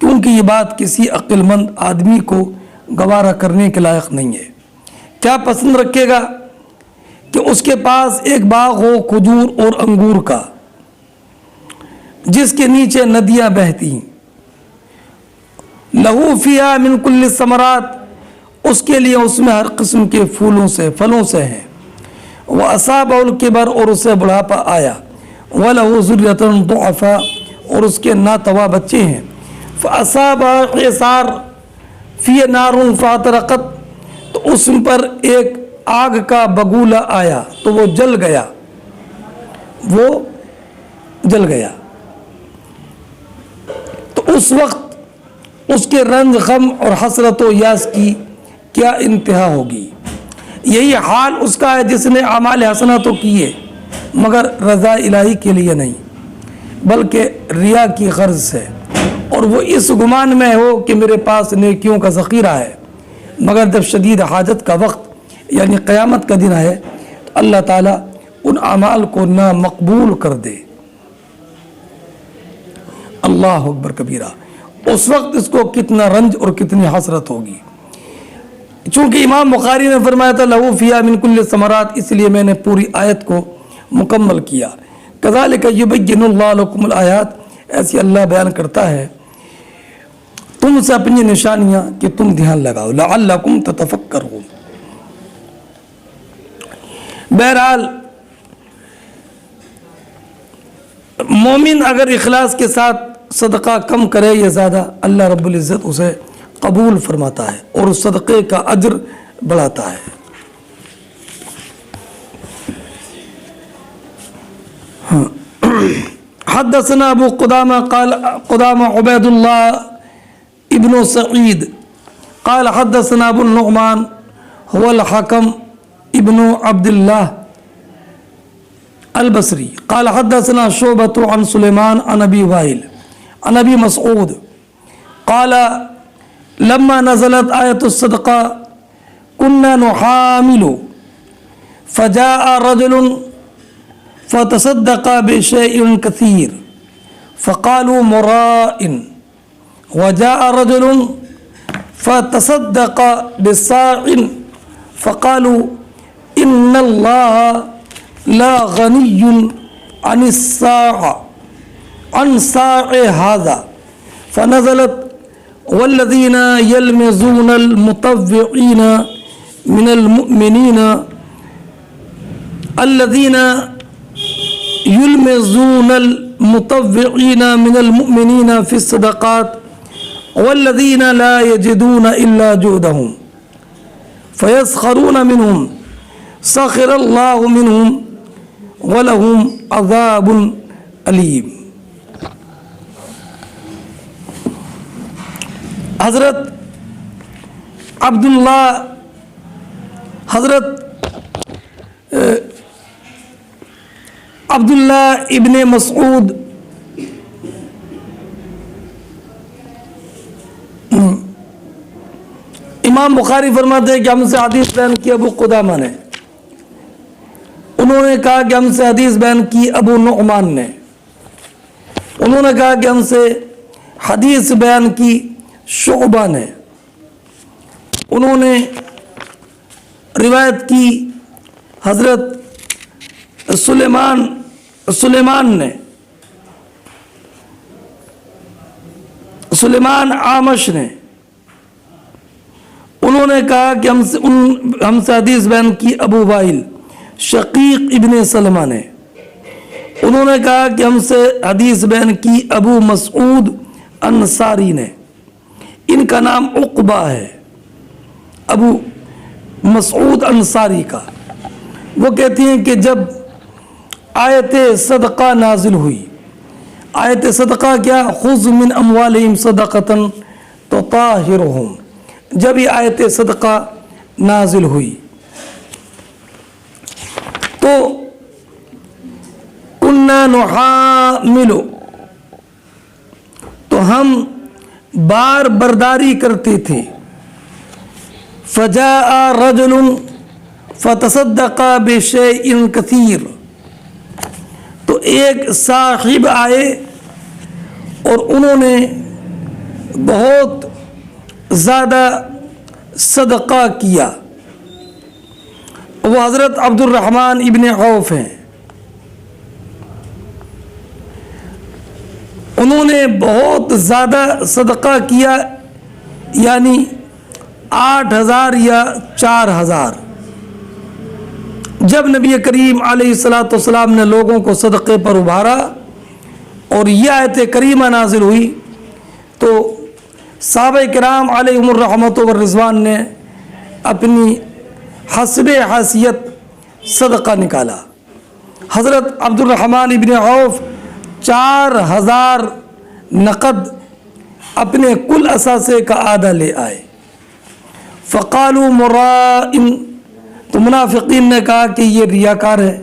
کیونکہ یہ بات کسی عقل مند آدمی کو گوارا کرنے کے لائق نہیں ہے. کیا پسند رکھے گا کہ اس کے پاس ایک باغ ہو کھجور اور انگور کا، جس کے نیچے ندیاں بہتی ہیں. لہو فیہا من کل الثمرات اس کے لیے اس میں ہر قسم کے پھولوں سے پھلوں سے ہیں. وَأَصَابَهُ الْكِبَرُ اور اسے بڑھاپا آیا. وَلَهُ ذُرِّيَّةٌ ضُعَفَاءُ اور اس کے ناتوا بچے ہیں. فَأَصَابَهَا حِصَارٌ فِيهِ نَارٌ فَاحْتَرَقَتْ تو اس پر ایک آگ کا بگولا آیا تو وہ جل گیا. تو اس وقت اس کے رنج غم اور حسرت و یاس کی کیا انتہا ہوگی. یہی حال اس کا ہے جس نے اعمال حسنہ تو کیے مگر رضا الہی کے لیے نہیں بلکہ ریا کی غرض سے، اور وہ اس گمان میں ہو کہ میرے پاس نیکیوں کا ذخیرہ ہے، مگر جب شدید حاجت کا وقت یعنی قیامت کا دن آئے تو اللہ تعالیٰ ان اعمال کو نہ مقبول کر دے. اللہ اکبر کبیرہ. اس وقت اس کو کتنا رنج اور کتنی حسرت ہوگی. چونکہ امام بخاری نے فرمایا تھا لہو فیہا من کل الثمرات، اس لیے میں نے پوری آیت کو مکمل کیا. کذالک یبین اللہ لکم الآیات ایسی اللہ بیان کرتا ہے تم سے اپنی نشانیاں کہ تم دھیان لگاؤ. لعلکم تتفکرون. بہرحال مومن اگر اخلاص کے ساتھ صدقہ کم کرے یا زیادہ، اللہ رب العزت اسے قبول فرماتا ہے اور اس صدقے کا اجر بڑھاتا ہے. حدثنا ابو قدامہ قال قدامہ عبید اللہ ابن سعید قال حدثنا ابو النعمان هو الحكم ابن عبد الله البصری قال حدثنا شعبة عن سلیمان عن ابی وائل عن ابی مسعود قال لما نزلت آیت الصدقہ كنا نحامل فجاء رجل فتصدق بشيء كثير فقالوا مراء وجاء رجل فتصدق بصاع فقالوا إن الله لا غني عن الصاع عن صاع هذا فنزلت والذين يلمزون المطوعين من المؤمنين الذين يلمزون المطوعين من المؤمنين في الصدقات والذين لا يجدون إلا جهدهم فيسخرون منهم سخر الله منهم ولهم عذاب أليم. حضرت عبداللہ ابن مسعود امام بخاری فرماتے ہیں کہ ہم سے حدیث بیان کی ابو قدامہ نے، انہوں نے کہا کہ ہم سے حدیث بیان کی ابو نعمان نے، انہوں نے کہا کہ ہم سے حدیث بیان کی شعبہ نے، انہوں نے روایت کی حضرت سلیمان عامش نے، انہوں نے کہا کہ ہم سے حدیث بیان کی ابو وائل شقیق ابن سلمہ نے، انہوں نے کہا کہ ہم سے حدیث بیان کی ابو مسعود انصاری نے، ان کا نام عقبہ ہے، ابو مسعود انصاری کا. وہ کہتی ہیں کہ جب آیت صدقہ نازل ہوئی، آیت صدقہ کیا؟ خذ من اموالہم صدقۃ تطہرہم، جب یہ آیت صدقہ نازل ہوئی تو کنا نحامل، تو ہم بار برداری کرتے تھے. فجاء رجل فتصدق بشيء كثير، تو ایک صاحب آئے اور انہوں نے بہت زیادہ صدقہ کیا. وہ حضرت عبد الرحمن ابن عوف ہیں. انہوں نے بہت زیادہ صدقہ کیا، یعنی 8,000 یا 4,000. جب نبی کریم علیہ الصلوۃ نے لوگوں کو صدقے پر ابھارا اور یہ آیت کریمہ نازل ہوئی تو صحابہ کرام علیہم الرحمۃ والرضوان نے اپنی حسب حیثیت صدقہ نکالا. حضرت عبد الرحمن ابن عوف 4,000 نقد اپنے کل اثاثے کا آدھا لے آئے. فقالوا مرائن، تو منافقین نے کہا کہ یہ ریاکار ہے.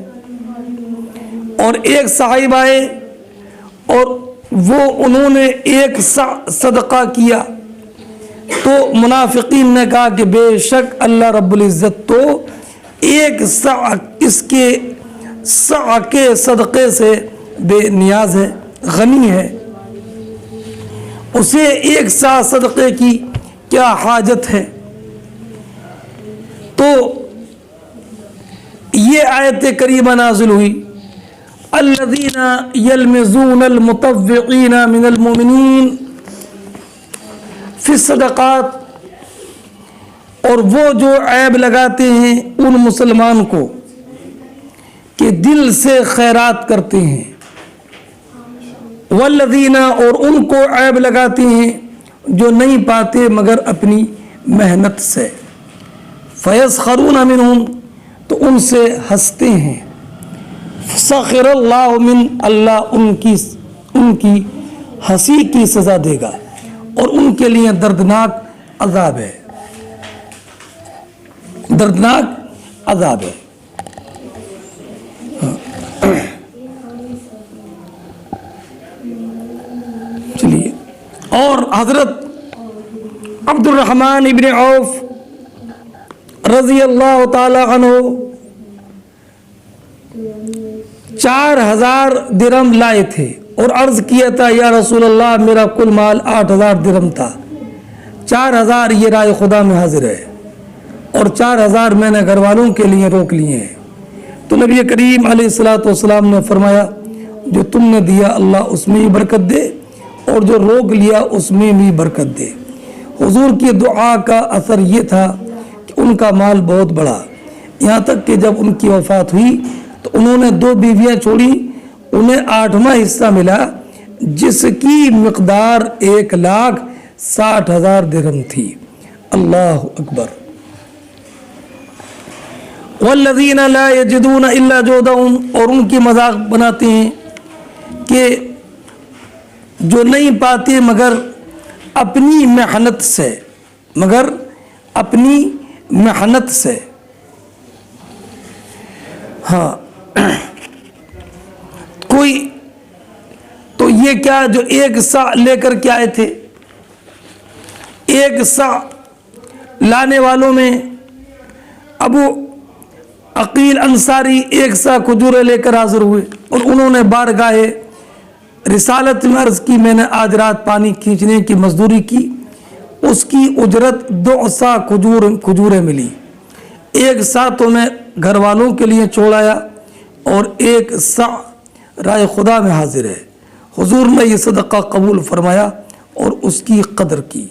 اور ایک صاحب آئے اور انہوں نے ایک صدقہ کیا تو منافقین نے کہا کہ بے شک اللہ رب العزت تو ایک اس کے سع کے صدقے سے بے نیاز ہے، غنی ہے، اسے ایک سع صدقے کی کیا حاجت ہے. تو یہ آیت کریمہ نازل ہوئی الذین یلمزون المطوعین من المؤمنین فی الصدقات، اور وہ جو عیب لگاتے ہیں ان مسلمان کو کہ دل سے خیرات کرتے ہیں، والذین، اور ان کو عیب لگاتے ہیں جو نہیں پاتے مگر اپنی محنت سے، فیسخرون منہم، تو ان سے ہنستے ہیں، سخر اللہ من، اللہ ان کی ہنسی کی سزا دے گا اور ان کے لیے دردناک عذاب ہے، دردناک عذاب ہے. چلیے. اور حضرت عبد الرحمن ابن عوف رضی اللہ تعالی عنہ 4000 درہم لائے تھے اور عرض کیا تھا یا رسول اللہ میرا کل مال 8000 درہم تھا، 4000 یہ رائے خدا میں حاضر ہے اور 4000 میں نے گھر والوں کے لیے روک لیے ہیں. تو نبی کریم علیہ الصلوۃ والسلام نے فرمایا جو تم نے دیا اللہ اس میں بھی برکت دے اور جو روک لیا اس میں بھی برکت دے. حضور کی دعا کا اثر یہ تھا کہ ان کا مال بہت بڑا، یہاں تک کہ جب ان کی وفات ہوئی تو انہوں نے 2 بیویاں چھوڑی، انہیں 8واں حصہ ملا جس کی مقدار 1,60,000 درہم تھی. اللہ اکبر. والذین لا یجدون الا جہدہم، اور ان کی مذاق بناتے ہیں کہ جو نہیں پاتے مگر اپنی محنت سے، مگر اپنی محنت سے. ہاں کوئی تو یہ کیا جو 1 سا لے کر کے آئے تھے، 1 سا لانے والوں میں ابو عقیل انصاری 1 سا کھجورے لے کر حاضر ہوئے اور انہوں نے بارگاہ رسالت میں عرض کی میں نے آج رات پانی کھینچنے کی مزدوری کی، اس کی اجرت 2 سا کھجوریں ملی. 1 سا تو میں گھر والوں کے لیے چھوڑایا اور 1 سا رائے خدا میں حاضر ہے. حضور نے یہ صدقہ قبول فرمایا اور اس کی قدر کی.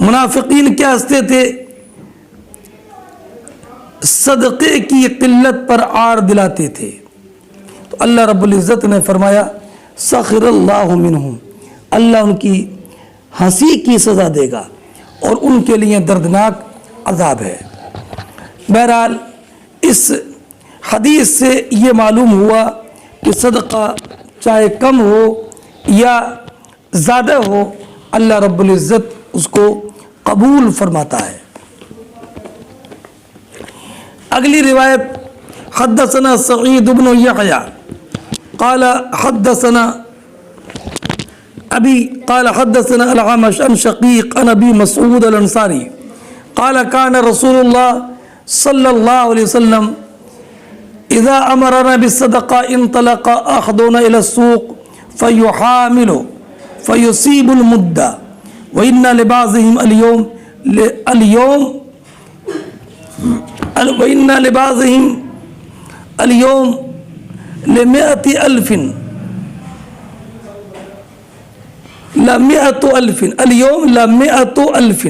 منافقین کیا ہنستے تھے؟ صدقے کی قلت پر عار دلاتے تھے. تو اللہ رب العزت نے فرمایا سخر اللہ منہم، اللہ ان کی ہنسی کی سزا دے گا اور ان کے لیے دردناک عذاب ہے. بہرحال اس حدیث سے یہ معلوم ہوا کہ صدقہ چاہے کم ہو یا زیادہ ہو اللہ رب العزت اس کو قبول فرماتا ہے. اگلی روایت حدثنا سعید بن یحییٰ قال حدثنا ابی قال حدثنا الاعمش عن شقیق عن ابی مسعود الانصاری قال كان رسول اللہ صلی اللہ علیہ وسلم اذا امرنا بالصدقہ انطلق احدنا الى السوق فيحامل فيصيب المدة وإن لبعضهم وإن لبعضهم اليوم لمئة ألف اليوم لمئة ألف.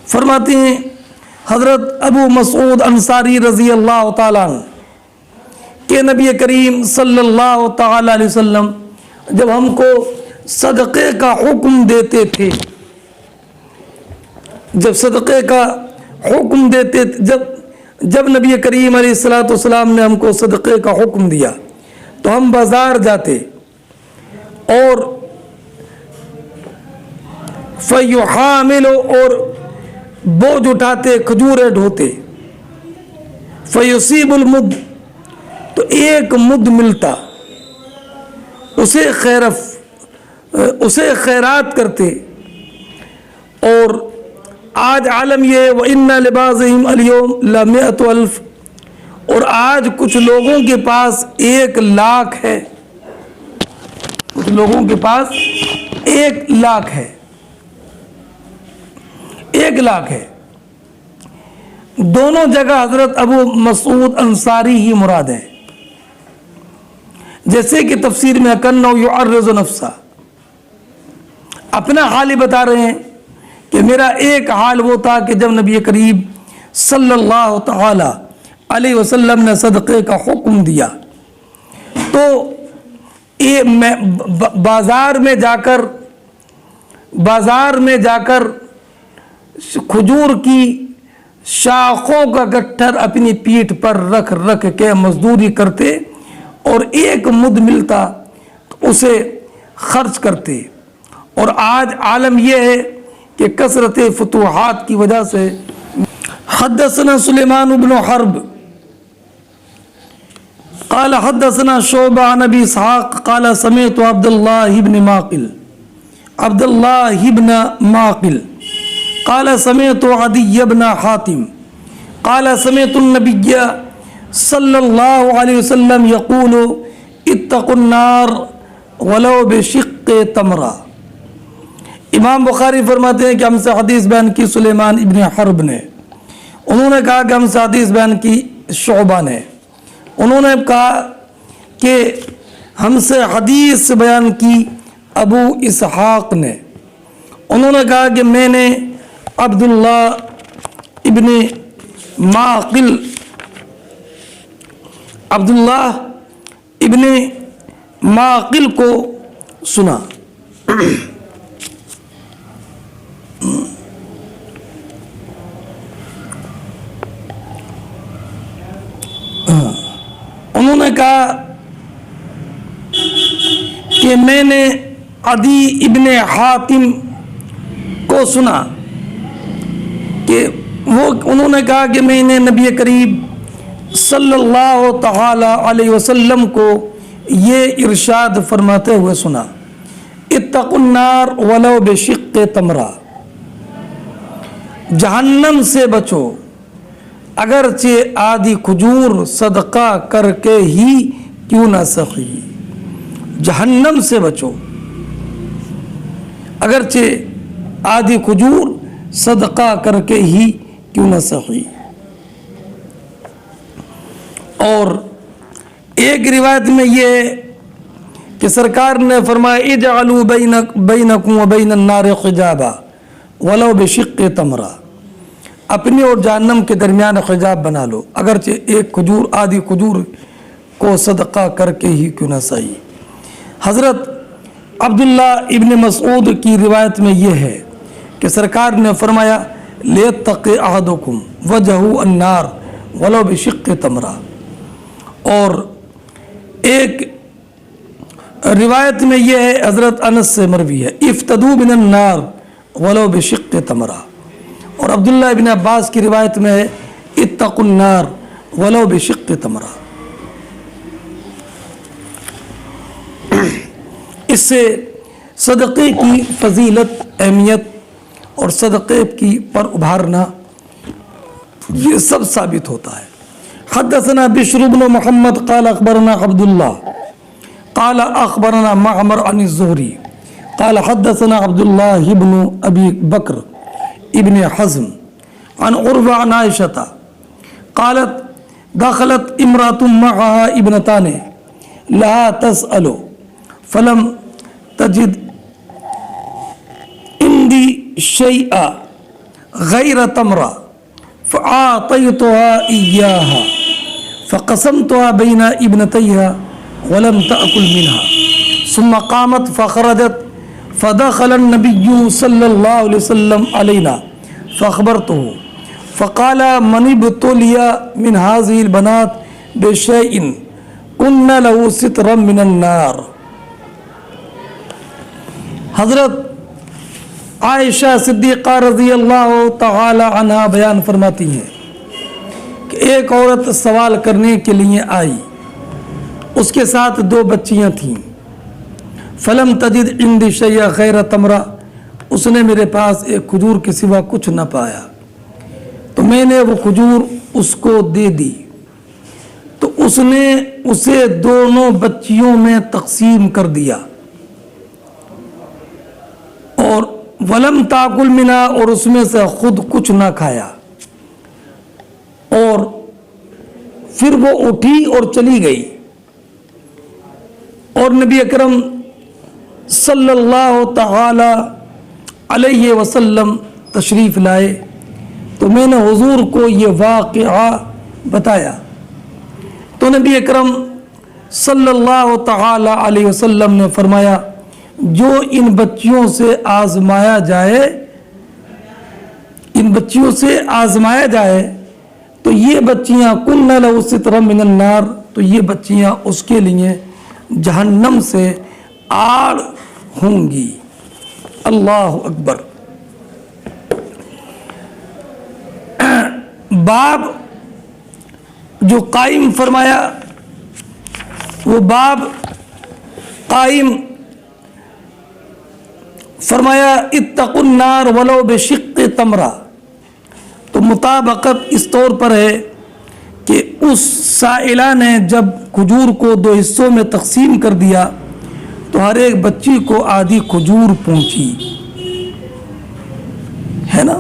فرماتے ہیں حضرت ابو مسعود انصاری رضی اللہ تعالیٰ عنہ کہ نبی کریم صلی اللہ تعالیٰ علیہ وسلم جب ہم کو صدقے کا حکم دیتے تھے، جب صدقے کا حکم دیتے جب نبی کریم علیہ السلام نے ہم کو صدقے کا حکم دیا تو ہم بازار جاتے اور فیحامل اور بوجھ اٹھاتے، کھجوریں ڈھوتے، فیصیب المد تو 1 مد ملتا، اسے خیرات کرتے. اور آج عالم یہ وَإِنَّ لِبَعْضِهِمْ الْيَوْمَ لَمِئَةُ أَلْفٍ، اور آج کچھ لوگوں کے پاس 1 لاکھ ہے، کچھ لوگوں کے پاس 1 لاکھ ہے، 1 لاکھ ہے. دونوں جگہ حضرت ابو مسعود انصاری ہی مراد ہے. جیسے کہ تفسیر میں کَنَّهُ يُعَرِّضُ نَفْسَهُ، اپنا حال ہی بتا رہے ہیں کہ میرا ایک حال وہ تھا کہ جب نبی کریم صلی اللہ تعالی علیہ وسلم نے صدقے کا حکم دیا تو میں بازار میں جا کر کھجور کی شاخوں کا گٹھر اپنی پیٹھ پر رکھ کے مزدوری کرتے اور 1 مد ملتا تو اسے خرچ کرتے. اور آج عالم یہ ہے کہ کثرت فتوحات کی وجہ سے. حدثنا سلیمان بن حرب قال حدثنا شعبہ عن ابی اسحاق قال سمعت عبد الله بن معقل قال سمعت عدي بن حاتم قال سمعت النبي صلی اللہ علیہ وسلم یقول اتقوا النار ولو بشق تمرہ. امام بخاری فرماتے ہیں کہ ہم سے حدیث بیان کی سلیمان ابن حرب نے. انہوں نے کہا کہ ہم سے حدیث بیان کی شعبہ نے. انہوں نے کہا کہ ہم سے حدیث بیان کی ابو اسحاق نے. انہوں نے کہا کہ میں نے عبداللہ ابن معقل کو سنا. انہوں نے کہا کہ میں نے عدی ابن حاتم کو سنا کہ انہوں نے کہا کہ میں نے نبی کریم صلی اللہ تعالی علیہ وسلم کو یہ ارشاد فرماتے ہوئے سنا اتقوا النار ولو بشق تمرہ. جہنم سے بچو اگرچہ آدھی کھجور صدقہ کر کے ہی کیوں نہ سخی. جہنم سے بچو اگرچہ آدھی کھجور صدقہ کر کے ہی کیوں نہ سخی. اور ایک روایت میں یہ ہے کہ سرکار نے فرمایا اجعلوا بینکم وبین النار حجابا ولو بشق تمرہ. اپنی اور جہنم کے درمیان حجاب بنا لو اگرچہ ایک کھجور آدھی کھجور کو صدقہ کر کے ہی کیوں نہ سہی. حضرت عبداللہ ابن مسعود کی روایت میں یہ ہے کہ سرکار نے فرمایا لیتق احدکم وجہہ النار ولو بشق تمرہ. اور ایک روایت میں یہ ہے حضرت انس سے مروی ہے افتدوا من النار ولو بشق تمرہ. اور عبداللہ ابن عباس کی روایت میں ہے اتقوا النار ولو بشق تمرہ. اس سے صدقے کی فضیلت اہمیت اور صدقے کی پر ابھارنا یہ سب ثابت ہوتا ہے. حدثنا بشر بن محمد قال اخبرنا عبد الله قال اخبرنا معمر عن الزهري قال حدثنا عبد الله بن ابي بكر ابن حزم عن عروة عن عائشة قالت دخلت امرأة معها ابنتان لها تسأل فلم تجد عندي شيئا غير تمرة فأعطيتها إياها فقسمتها بين ابنتيها ولم تأكل منها ثم قامت فخرجت فدخل النبي صلى الله عليه وسلم علينا فأخبرته فقال من ابتلي من هذه البنات بشيء كن له سترا من النار. حضرت عائشہ صدیقہ رضی اللہ تعالی عنہ بیان فرماتی ہیں کہ ایک عورت سوال کرنے کے لیے آئی. اس کے ساتھ 2 بچیاں تھیں. فلم تجد عندی شیء غیر تمرہ. اس نے میرے پاس ایک کھجور کے سوا کچھ نہ پایا تو میں نے وہ کھجور اس کو دے دی. تو اس نے اسے دونوں بچیوں میں تقسیم کر دیا اور ولم تاکل منا اور اس میں سے خود کچھ نہ کھایا. اور پھر وہ اٹھی اور چلی گئی اور نبی اکرم صلی اللہ تعالی علیہ وسلم تشریف لائے تو میں نے حضور کو یہ واقعہ بتایا. تو نبی اکرم صلی اللہ تعالی علیہ وسلم نے فرمایا جو ان بچیوں سے آزمایا جائے تو یہ بچیاں کن لہ سترا من النار تو یہ بچیاں اس کے لیے جہنم سے آڑ ہوں گی. اللہ اکبر. باب جو قائم فرمایا وہ باب قائم فرمایا اتقوا النار ولو بشق تمرہ، تو مطابقت اس طور پر ہے کہ اس سائلہ نے جب کھجور کو 2 حصوں میں تقسیم کر دیا تو ہر ایک بچی کو آدھی کھجور پہنچی، ہے نا؟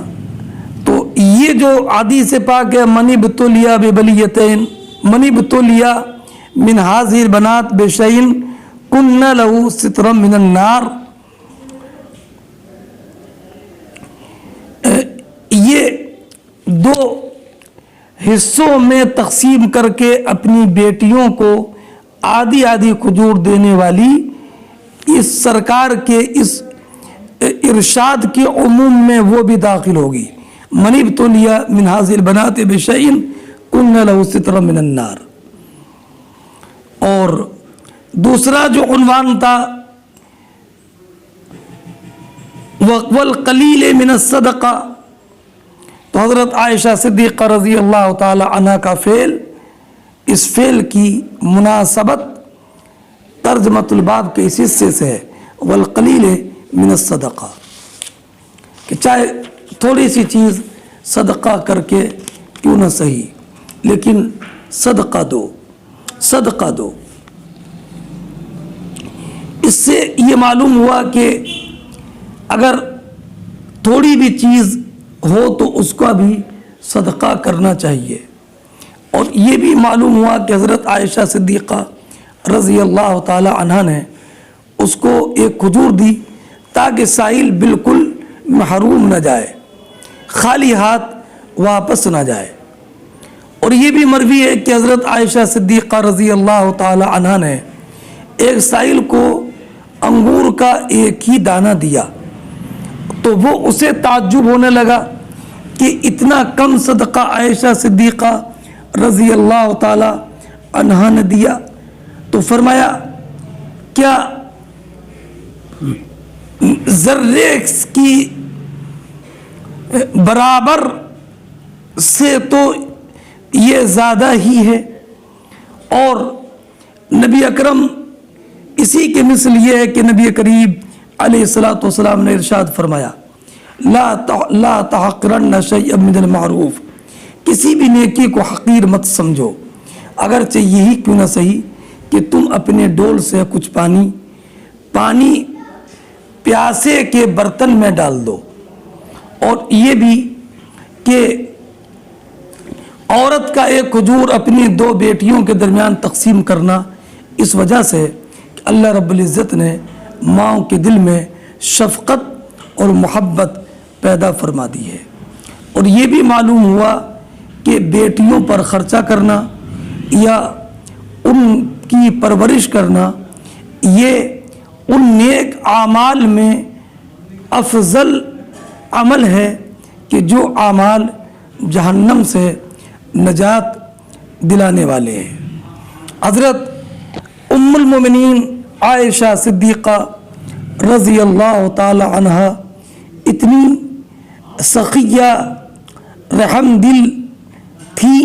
تو یہ جو حدیث پاک ہے من ابتلیا ببلیتین من ابتلیا من هذه البنات بشیء کن له سترا من النار، یہ 2 حصوں میں تقسیم کر کے اپنی بیٹیوں کو آدھی آدھی کھجور دینے والی اس سرکار کے اس ارشاد کے عموم میں وہ بھی داخل ہوگی، من ابتلیا من هذه البنات بشیء کن له سترا من النار۔ اور دوسرا جو عنوان تھا والقلیل من الصدقہ، تو حضرت عائشہ صدیقہ رضی اللہ تعالی عنہ کا فعل، اس فعل کی مناسبت ترجمۃ الباب کے اس حصے سے ہے والقلیل من الصدقہ، کہ چاہے تھوڑی سی چیز صدقہ کر کے کیوں نہ صحیح، لیکن صدقہ دو، صدقہ دو۔ اس سے یہ معلوم ہوا کہ اگر تھوڑی بھی چیز ہو تو اس کا بھی صدقہ کرنا چاہیے۔ اور یہ بھی معلوم ہوا کہ حضرت عائشہ صدیقہ رضی اللہ تعالی عنہ نے اس کو ایک کھجور دی تاکہ سائل بالکل محروم نہ جائے، خالی ہاتھ واپس نہ جائے۔ اور یہ بھی مروی ہے کہ حضرت عائشہ صدیقہ رضی اللہ تعالی عنہ نے ایک سائل کو انگور کا ایک ہی دانہ دیا تو وہ اسے تعجب ہونے لگا کہ اتنا کم صدقہ عائشہ صدیقہ رضی اللہ تعالی عنہ نے دیا، تو فرمایا کیا ذرے کی برابر سے تو یہ زیادہ ہی ہے۔ اور نبی اکرم اسی کے مثل یہ ہے کہ نبی کریم علیہ الصلوۃ والسلام نے ارشاد فرمایا لا تحقرن شیئا من المعروف، کسی بھی نیکی کو حقیر مت سمجھو، اگرچہ یہی کیوں نہ صحیح کہ تم اپنے ڈول سے کچھ پانی پیاسے کے برتن میں ڈال دو۔ اور یہ بھی کہ عورت کا ایک کھجور اپنی 2 بیٹیوں کے درمیان تقسیم کرنا اس وجہ سے کہ اللہ رب العزت نے ماؤں کے دل میں شفقت اور محبت پیدا فرما دی ہے۔ اور یہ بھی معلوم ہوا کہ بیٹیوں پر خرچہ کرنا یا ان کی پرورش کرنا یہ ان نیک اعمال میں افضل عمل ہے کہ جو اعمال جہنم سے نجات دلانے والے ہیں۔ حضرت ام المومنین عائشہ صدیقہ رضی اللہ تعالی عنہ اتنی سخیہ رحم دل تھی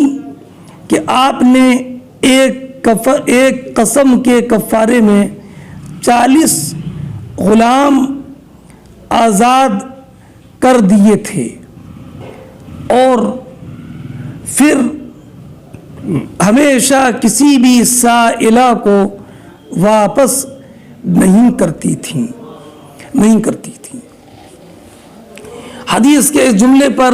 کہ آپ نے ایک قسم کے کفارے میں 40 غلام آزاد کر دیے تھے، اور پھر ہمیشہ کسی بھی سائلہ کو واپس نہیں کرتی تھیں۔ حدیث کے اس جملے پر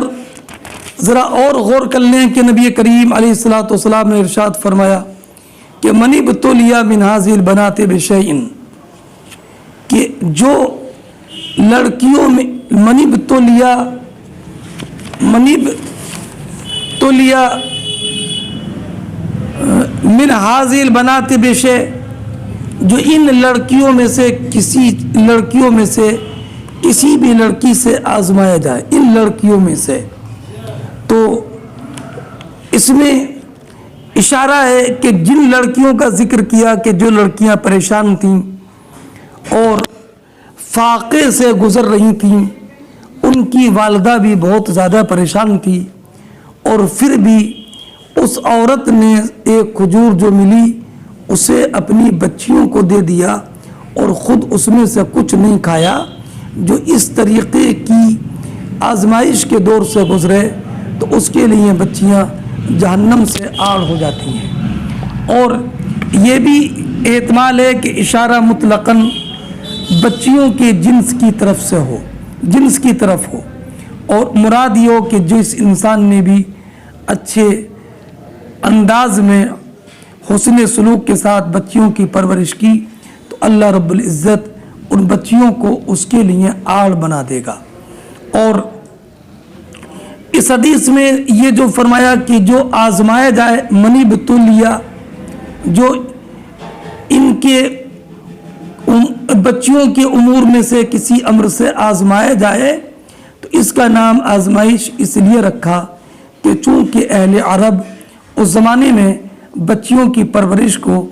ذرا اور غور کر لیں کہ نبی کریم علیہ الصلوۃ والسلام نے ارشاد فرمایا کہ من ابتلیا من هذه البنات بشیء، کہ جو لڑکیوں میں من ابتلیا من هذه البنات بشیء، جو ان لڑکیوں میں سے کسی بھی لڑکی سے آزمایا جائے، ان لڑکیوں میں سے، تو اس میں اشارہ ہے کہ جن لڑکیوں کا ذکر کیا کہ جو لڑکیاں پریشان تھیں اور فاقے سے گزر رہی تھیں، ان کی والدہ بھی بہت زیادہ پریشان تھی، اور پھر بھی اس عورت نے ایک کھجور جو ملی اسے اپنی بچیوں کو دے دیا اور خود اس میں سے کچھ نہیں کھایا، جو اس طریقے کی آزمائش کے دور سے گزرے تو اس کے لیے بچیاں جہنم سے آڑ ہو جاتی ہیں۔ اور یہ بھی احتمال ہے کہ اشارہ مطلقاً بچیوں کے جنس کی طرف سے ہو، جنس کی طرف ہو، اور مراد یہ ہو کہ جس انسان نے بھی اچھے انداز میں حسن سلوک کے ساتھ بچیوں کی پرورش کی تو اللہ رب العزت ان بچیوں کو اس کے لیے آڑ بنا دے گا۔ اور اس حدیث میں یہ جو فرمایا کہ جو آزمایا جائے منی بتولیا، جو ان کے بچیوں کے امور میں سے کسی امر سے آزمایا جائے تو اس کا نام آزمائش اس لیے رکھا کہ چونکہ اہل عرب اس زمانے میں بچیوں کی پرورش کو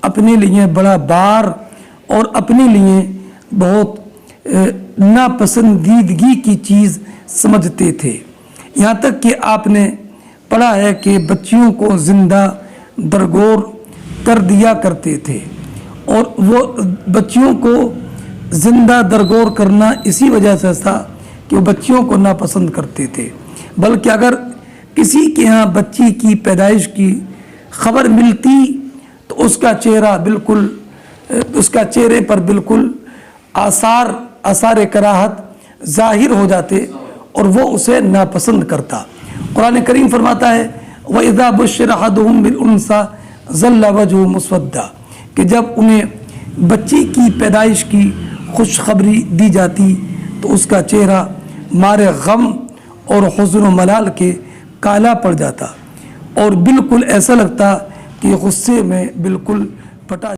اپنے لیے بڑا بار اور اپنے لیے بہت ناپسندیدگی کی چیز سمجھتے تھے، یہاں تک کہ آپ نے پڑھا ہے کہ بچیوں کو زندہ درگور کر دیا کرتے تھے، اور وہ بچیوں کو زندہ درگور کرنا اسی وجہ سے تھا کہ وہ بچیوں کو ناپسند کرتے تھے، بلکہ اگر کسی کے ہاں بچی کی پیدائش کی خبر ملتی تو اس کا چہرہ بالکل، اس کا چہرے پر بالکل آثار کراہت ظاہر ہو جاتے اور وہ اسے ناپسند کرتا۔ قرآن کریم فرماتا ہے وَإِذَا بُشِّرَ أَحَدُهُم بِالْأُنثىٰ ظَلَّ وَجْهُهُ مُسْوَدًّا، کہ جب انہیں بچی کی پیدائش کی خوشخبری دی جاتی تو اس کا چہرہ مارے غم اور حزن و ملال کے کالا پڑ جاتا اور بالکل ایسا لگتا کہ غصے میں بالکل پٹا